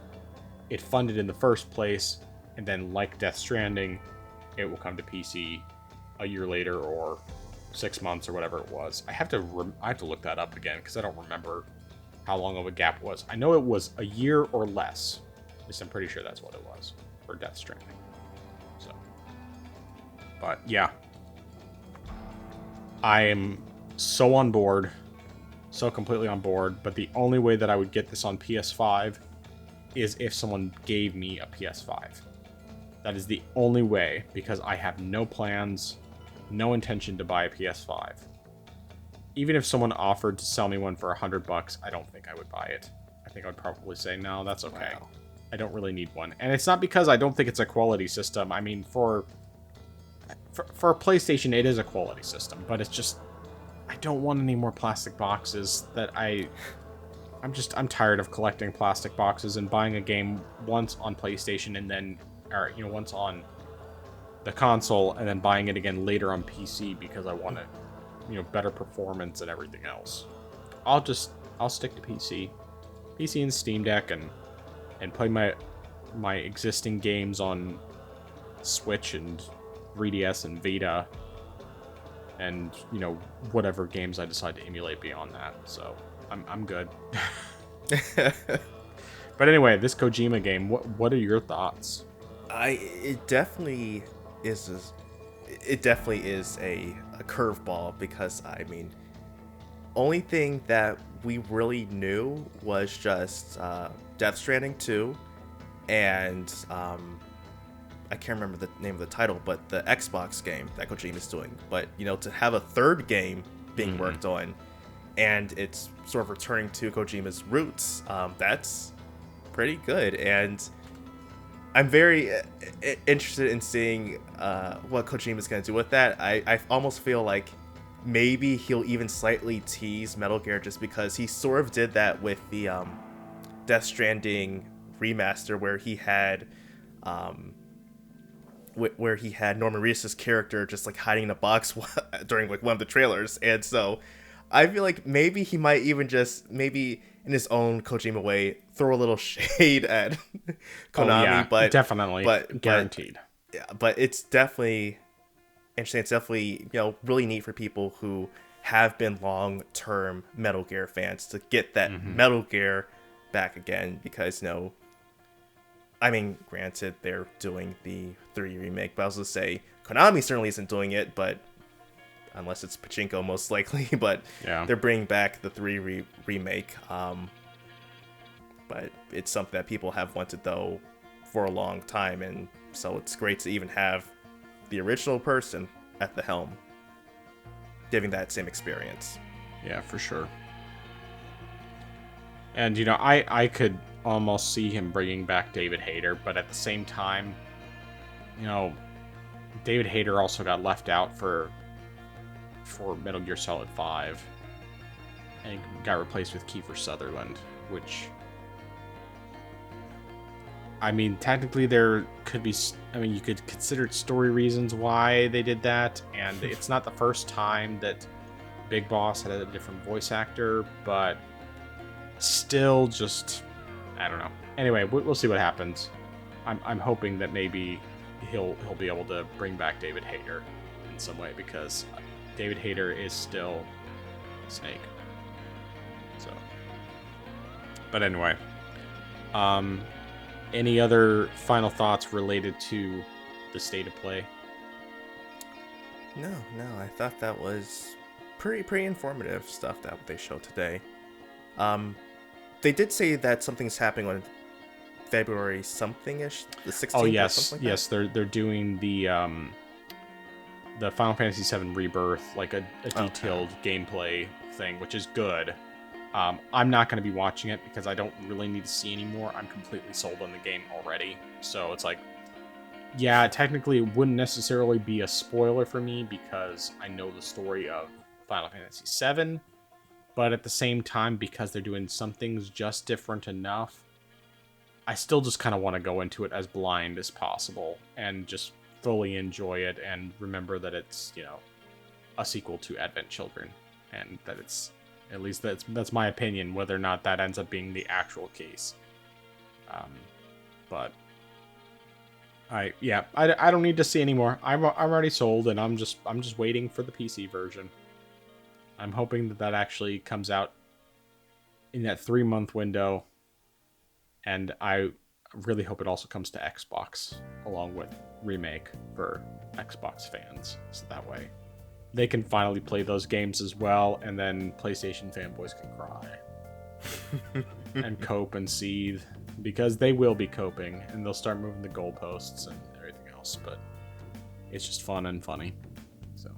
it funded in the first place, and then, like Death Stranding, it will come to PC a year later, or 6 months, or whatever it was. I have to look that up again, because I don't remember how long of a gap it was. I know it was a year or less. At least I'm pretty sure that's what it was for Death Stranding. So, but yeah. I am so on board, so completely on board, but the only way that I would get this on PS5 is if someone gave me a PS5. That is the only way, because I have no plans, no intention to buy a PS5. Even if someone offered to sell me one for $100, I don't think I would buy it. I think I would probably say, no, that's okay. Wow. I don't really need one. And it's not because I don't think it's a quality system. I mean, for a PlayStation, it is a quality system, but it's just, I don't want any more plastic boxes that I'm tired of collecting plastic boxes and buying a game once on PlayStation and then, or, once on the console and then buying it again later on PC because I want to, better performance and everything else. I'll stick to PC and Steam Deck and play my existing games on Switch and 3DS and Vita and, whatever games I decide to emulate beyond that. So I'm good. But anyway, this Kojima game, what are your thoughts? It definitely is a curveball, because I mean, only thing that we really knew was just Death Stranding 2 and I can't remember the name of the title, but the Xbox game that Kojima's doing. But to have a third game being worked on, and it's sort of returning to Kojima's roots, that's pretty good. And I'm very interested in seeing what Kojima's going to do with that. I almost feel like maybe he'll even slightly tease Metal Gear, just because he sort of did that with the Death Stranding remaster, where he had Norman Reedus' character just like hiding in a box during like one of the trailers. And so I feel like maybe he might even just, maybe in his own Kojima way, throw a little shade at Konami. Oh, yeah, but definitely, guaranteed. But it's definitely interesting. It's definitely, really neat for people who have been long-term Metal Gear fans to get that Metal Gear back again, because I mean, granted, they're doing the 3 remake, but I was going to say, Konami certainly isn't doing it, but unless it's Pachinko, most likely, but yeah, they're bringing back the 3 remake. But it's something that people have wanted, though, for a long time, and so it's great to even have the original person at the helm, giving that same experience. Yeah, for sure. And, I could almost see him bringing back David Hayter, but at the same time, David Hayter also got left out for Metal Gear Solid 5 and got replaced with Kiefer Sutherland, which, I mean, technically there could be, you could consider story reasons why they did that, and it's not the first time that Big Boss had a different voice actor, but still just, I don't know. Anyway, we'll see what happens. I'm hoping that maybe he'll be able to bring back David Hayter in some way, because David Hayter is still Snake. So, but anyway, any other final thoughts related to the state of play? No, I thought that was pretty informative stuff that they showed today. They did say that something's happening on February something-ish, the 16th. Oh yes, or something like yes, that? they're doing the Final Fantasy VII Rebirth, like a detailed gameplay thing, which is good. I'm not going to be watching it because I don't really need to see anymore. I'm completely sold on the game already. So it's like, yeah, technically it wouldn't necessarily be a spoiler for me because I know the story of Final Fantasy VII, but at the same time, because they're doing some things just different enough, I still just kind of want to go into it as blind as possible and just fully enjoy it and remember that it's, a sequel to Advent Children, and that it's, at least that's my opinion, whether or not that ends up being the actual case. But I don't need to see anymore. I'm already sold, and I'm just waiting for the PC version. I'm hoping that actually comes out in that 3-month window, and I really hope it also comes to Xbox along with Remake for Xbox fans, so that way they can finally play those games as well, and then PlayStation fanboys can cry and cope and seethe, because they will be coping, and they'll start moving the goalposts and everything else. But it's just fun and funny. So,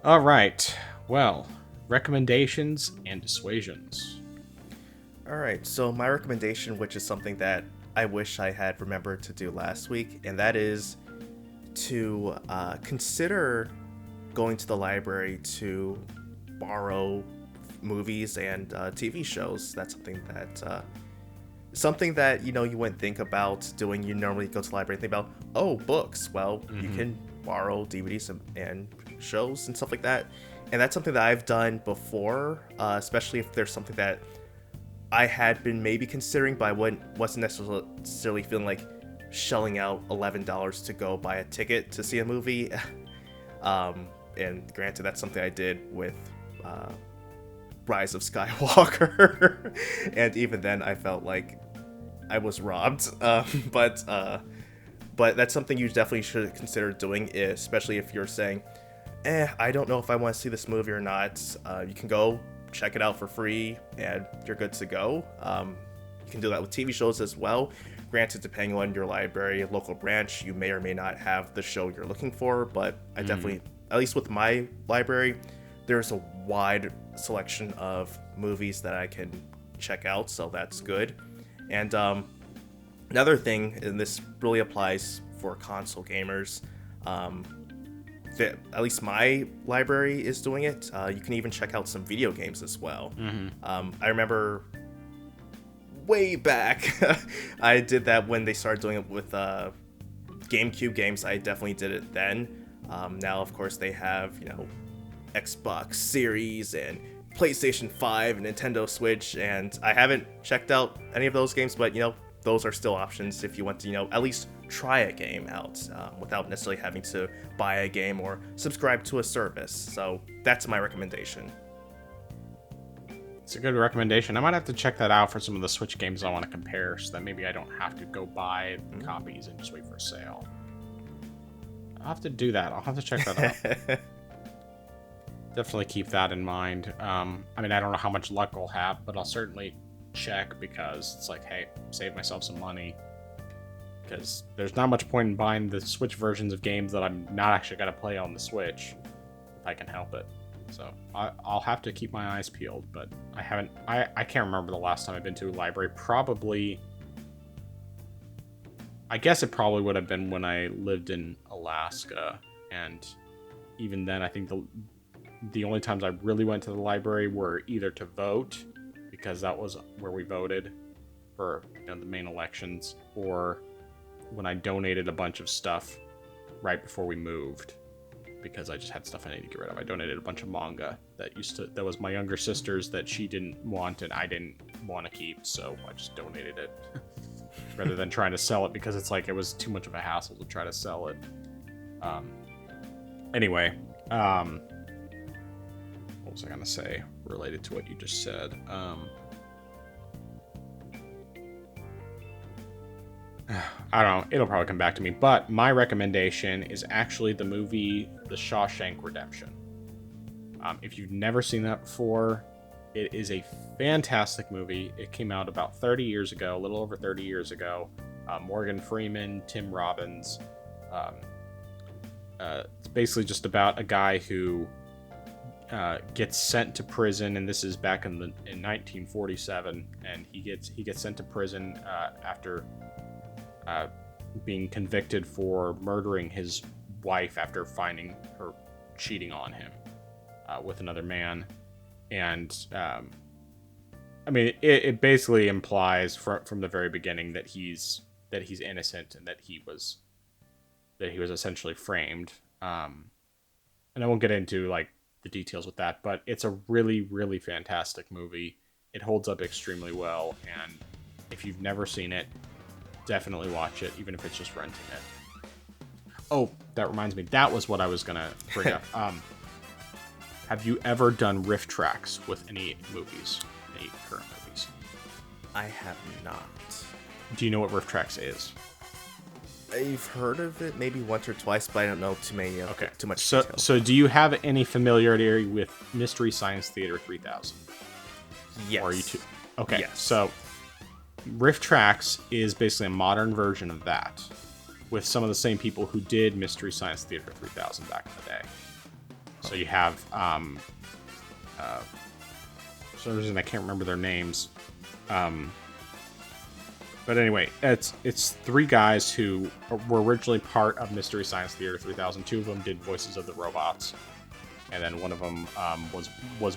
all right. Well, recommendations and dissuasions. All right, so my recommendation, which is something that I wish I had remembered to do last week, and that is to consider going to the library to borrow movies and TV shows. That's something that you wouldn't think about doing. You normally go to the library and think about books. Well, you can borrow DVDs and shows and stuff like that, and that's something that I've done before, especially if there's something that I had been maybe considering, but I wasn't necessarily feeling like shelling out $11 to go buy a ticket to see a movie. And granted, that's something I did with Rise of Skywalker, and even then I felt like I was robbed. But that's something you definitely should consider doing, especially if you're saying, I don't know if I want to see this movie or not. You can go check it out for free and you're good to go. You can do that with TV shows as well. Granted, depending on your library, local branch, you may or may not have the show you're looking for, but I definitely, at least with my library, there's a wide selection of movies that I can check out, so that's good. And another thing, and this really applies for console gamers, at least my library is doing it. You can even check out some video games as well. I remember way back, I did that when they started doing it with GameCube games. I definitely did it then. Now, of course, they have, Xbox Series and PlayStation 5 and Nintendo Switch, and I haven't checked out any of those games, but, those are still options if you want to, at least try a game out without necessarily having to buy a game or subscribe to a service. So that's my recommendation. It's a good recommendation. I might have to check that out for some of the Switch games I want to compare, so that maybe I don't have to go buy copies and just wait for a sale. I'll have to do that. I'll have to check that out. Definitely keep that in mind. I don't know how much luck I'll have, but I'll certainly check, because it's like, hey, save myself some money. Because there's not much point in buying the Switch versions of games that I'm not actually going to play on the Switch, if I can help it. So I'll have to keep my eyes peeled, but I can't remember the last time I've been to a library. Probably, I guess it probably would have been when I lived in Alaska, and even then I think the only times I really went to the library were either to vote, because that was where we voted for the main elections, or when I donated a bunch of stuff right before we moved, because I just had stuff I needed to get rid of. I donated a bunch of manga that was my younger sister's that she didn't want and I didn't want to keep, so I just donated it rather than trying to sell it, because it's like it was too much of a hassle to try to sell it. Anyway, what was I gonna say related to what you just said? I don't know. It'll probably come back to me. But my recommendation is actually the movie The Shawshank Redemption. If you've never seen that before, it is a fantastic movie. It came out about 30 years ago, a little over 30 years ago. Morgan Freeman, Tim Robbins. It's basically just about a guy who gets sent to prison, and this is back in 1947, and he gets sent to prison after being convicted for murdering his wife after finding her cheating on him with another man. And it basically implies from the very beginning that he's innocent, and that he was essentially framed. And I won't get into like the details with that, but it's a really, really fantastic movie. It holds up extremely well, and if you've never seen it, definitely watch it, even if it's just renting it. Oh, that reminds me. That was what I was gonna bring up. Have you ever done riff tracks with any movies, any current movies? I have not. Do you know what riff tracks is? I've heard of it maybe once or twice, but I don't know Okay. too much So, detail. so do you have any familiarity with Mystery Science Theater 3000? Yes. Or are you too? Okay. Yes. So, Rift Tracks is basically a modern version of that, with some of the same people who did Mystery Science Theater 3000 back in the day. So you have, for some reason I can't remember their names. But anyway, it's three guys who were originally part of Mystery Science Theater 3000. Two of them did voices of the robots, and then one of them was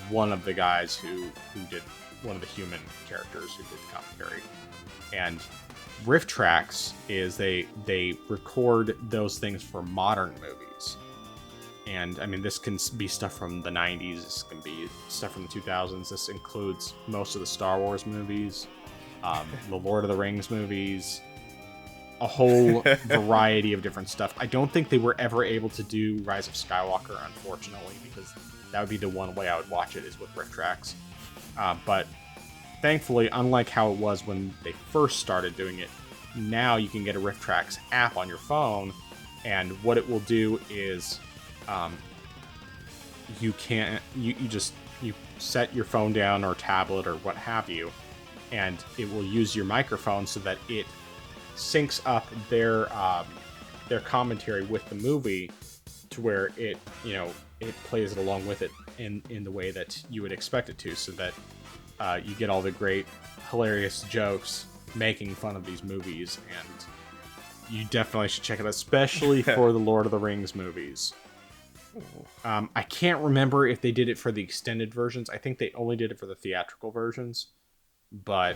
one of the guys who did one of the human characters who did commentary. And Rift Tracks is they record those things for modern movies. And I mean, this can be stuff from the 90s, this can be stuff from the 2000s. This includes most of the Star Wars movies, the Lord of the Rings movies, a whole variety of different stuff. I don't think they were ever able to do Rise of Skywalker, unfortunately, because that would be the one way I would watch it is with Rift Tracks. But thankfully, unlike how it was when they first started doing it, now you can get a Rift Tracks app on your phone, and what it will do is you set your phone down or tablet or what have you, and it will use your microphone so that it syncs up their commentary with the movie to where it plays it along with it in the way that you would expect it to, so that you get all the great hilarious jokes making fun of these movies. And you definitely should check it out, especially for the Lord of the Rings movies. I can't remember if they did it for the extended versions. I think they only did it for the theatrical versions. But,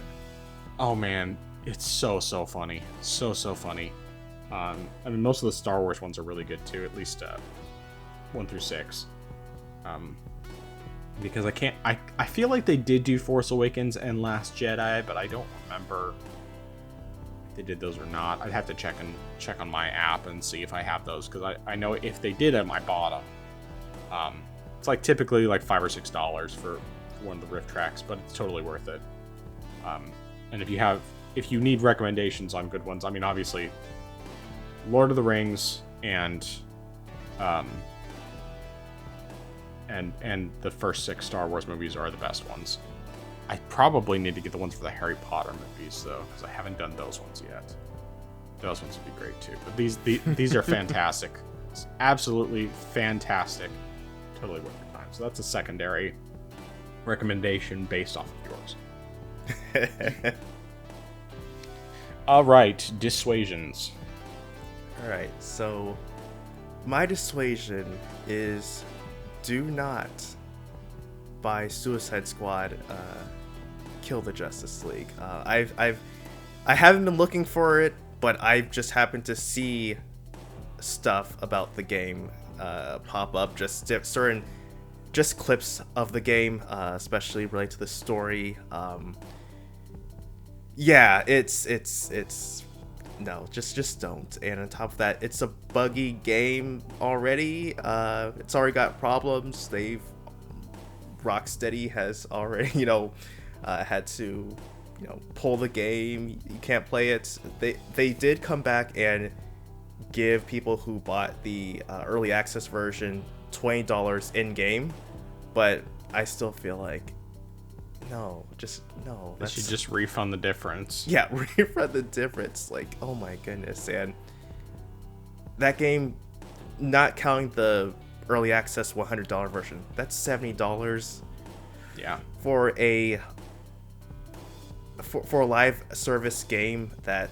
oh man, it's so funny. So funny. I mean, most of the Star Wars ones are really good too, at least 1 through 6. Because I feel like they did do Force Awakens and Last Jedi, but I don't remember if they did those or not. I'd have to check on my app and see if I have those, because I know if they did them, I bought them. It's like typically like $5 or $6 for one of the Rift Tracks, but it's totally worth it. And if you need recommendations on good ones, I mean, obviously, Lord of the Rings and the first 6 Star Wars movies are the best ones. I probably need to get the ones for the Harry Potter movies, though, because I haven't done those ones yet. Those ones would be great, too. But these are fantastic. It's absolutely fantastic. Totally worth your time. So that's a secondary recommendation based off of yours. All right, dissuasions. All right, so my dissuasion is do not buy Suicide Squad Kill the Justice League. I haven't been looking for it, but I've just happened to see stuff about the game pop up, just clips of the game, especially related to the story. Yeah, it's no, just don't. And on top of that, it's a buggy game already. It's already got problems. Rocksteady has already, had to, pull the game. You can't play it. They did come back and give people who bought the early access version $20 in game, but I still feel like no. They should just refund the difference. Yeah, refund the difference. Like, oh my goodness. And that game, not counting the early access $100 version, that's $70. Yeah. For a live service game that,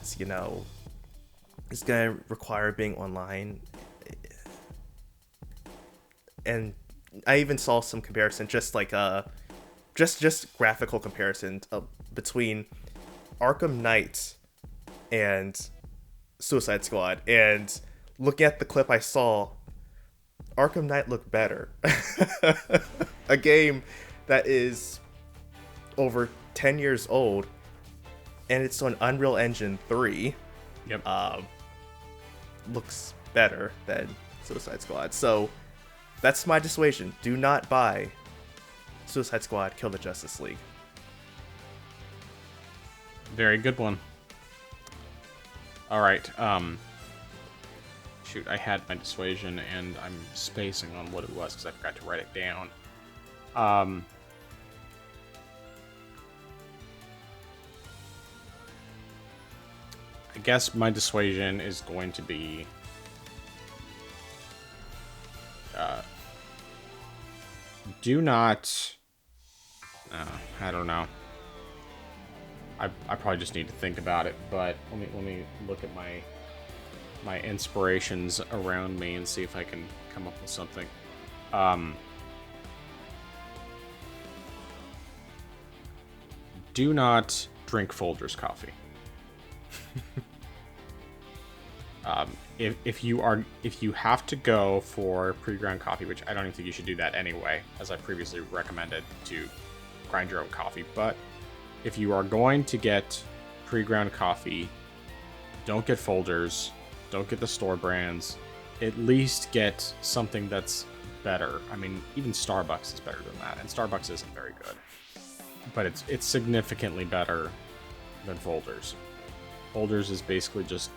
is gonna require being online. And I even saw some comparison, just like just graphical comparison between Arkham Knight and Suicide Squad. And looking at the clip I saw, Arkham Knight looked better. A game that is over 10 years old, and it's on Unreal Engine 3. Yep. Looks better than Suicide Squad. So that's my dissuasion. Do not buy Suicide Squad Kill the Justice League. Very good one. All right. Shoot, I had my dissuasion, and I'm spacing on what it was because I forgot to write it down. I guess my dissuasion is going to be... do not... I don't know. I probably just need to think about it, but let me look at my inspirations around me and see if I can come up with something. Do not drink Folgers coffee. If you have to go for pre-ground coffee, which I don't even think you should do that anyway, as I previously recommended to grind your own coffee, but if you are going to get pre-ground coffee, don't get Folgers, don't get the store brands, at least get something that's better. I mean, even Starbucks is better than that, and Starbucks isn't very good, but it's significantly better than Folgers. Folgers is basically just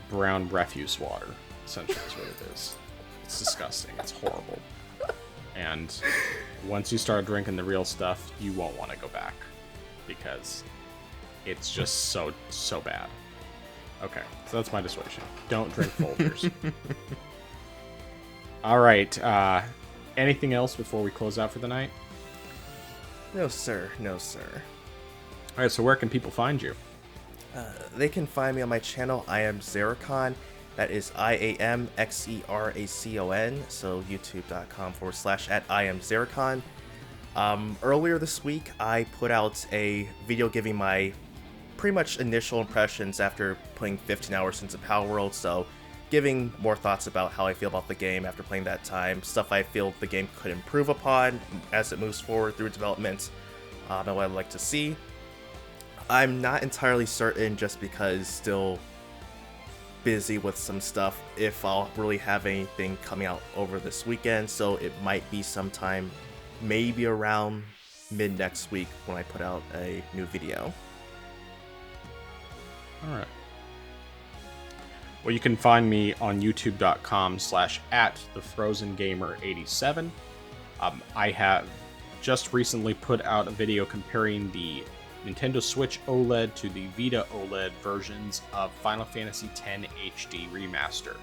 brown refuse water, essentially is what it is. It's disgusting. It's horrible. And once you start drinking the real stuff, you won't want to go back because it's just so bad. Okay, so that's my dissuasion. Don't drink Folgers. All right. Anything else before we close out for the night? No, sir. No, sir. All right, so where can people find you? They can find me on my channel, I am Xeracon. That is IAMXERACON. So youtube.com/@IamXeracon. Earlier this week, I put out a video giving my pretty much initial impressions after playing 15 hours into Palworld. So giving more thoughts about how I feel about the game after playing that time, stuff I feel the game could improve upon as it moves forward through development, and what I'd like to see. I'm not entirely certain, just because still busy with some stuff, if I'll really have anything coming out over this weekend, so it might be sometime maybe around mid next week when I put out a new video. Alright. Well, you can find me on youtube.com/@thefrozengamer87. I have just recently put out a video comparing the Nintendo Switch OLED to the Vita OLED versions of Final Fantasy X HD Remaster.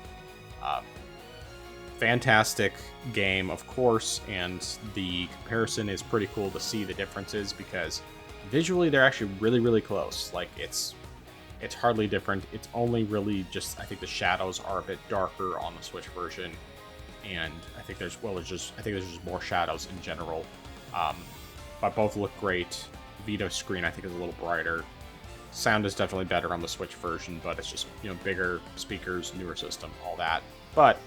Fantastic game, of course, and the comparison is pretty cool to see the differences because visually they're actually really close. Like, it's hardly different. It's only really just, I think the shadows are a bit darker on the Switch version, and I think there's just more shadows in general. But both look great. Vita screen, I think, is a little brighter. Sound is definitely better on the Switch version, but it's just, bigger speakers, newer system, all that. But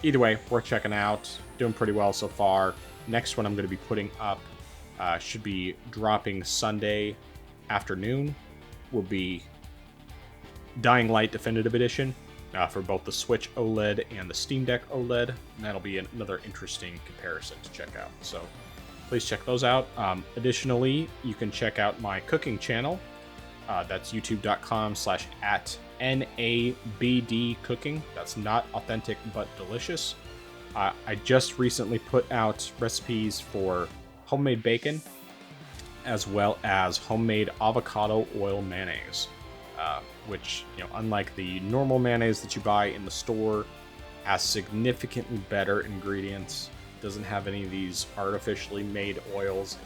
either way, worth checking out. Doing pretty well so far. Next one I'm going to be putting up should be dropping Sunday afternoon. Will be Dying Light Definitive Edition for both the Switch OLED and the Steam Deck OLED. And that'll be another interesting comparison to check out. So please check those out. Additionally, you can check out my cooking channel. That's youtube.com/@NABDcooking. That's not authentic, but delicious. I just recently put out recipes for homemade bacon, as well as homemade avocado oil mayonnaise, which, unlike the normal mayonnaise that you buy in the store, has significantly better ingredients. Doesn't have any of these artificially made oils.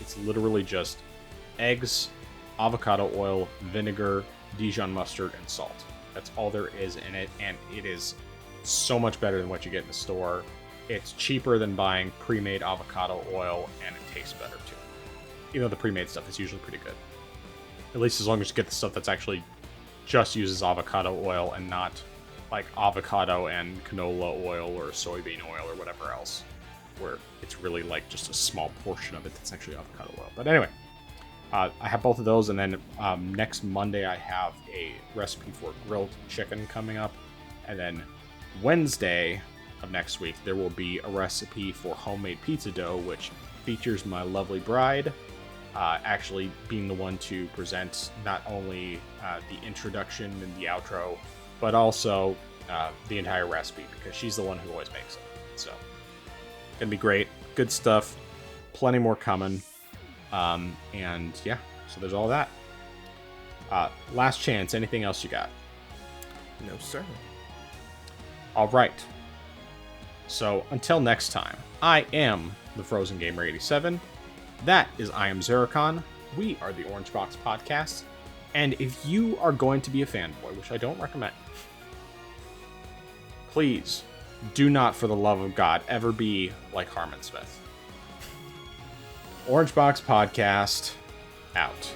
It's literally just eggs, avocado oil, vinegar, Dijon mustard, and salt. That's all there is in it, and it is so much better than what you get in the store. It's cheaper than buying pre-made avocado oil, and it tastes better too. Even though the pre-made stuff is usually pretty good. At least as long as you get the stuff that's actually just uses avocado oil and not like avocado and canola oil or soybean oil or whatever else, where it's really like just a small portion of it that's actually avocado oil. But anyway, I have both of those, and then next Monday I have a recipe for grilled chicken coming up, and then Wednesday of next week there will be a recipe for homemade pizza dough, which features my lovely bride actually being the one to present not only the introduction and the outro, but also the entire recipe because she's the one who always makes it. So, gonna be great. Good stuff. Plenty more coming. And yeah, so there's all that. Last chance. Anything else you got? No, sir. All right. So until next time, I am the Frozen Gamer 87. That is I am Zeracon. We are the Orange Box Podcast. And if you are going to be a fanboy, which I don't recommend, please do not, for the love of God, ever be like Harmon Smith. Orange Box Podcast, out.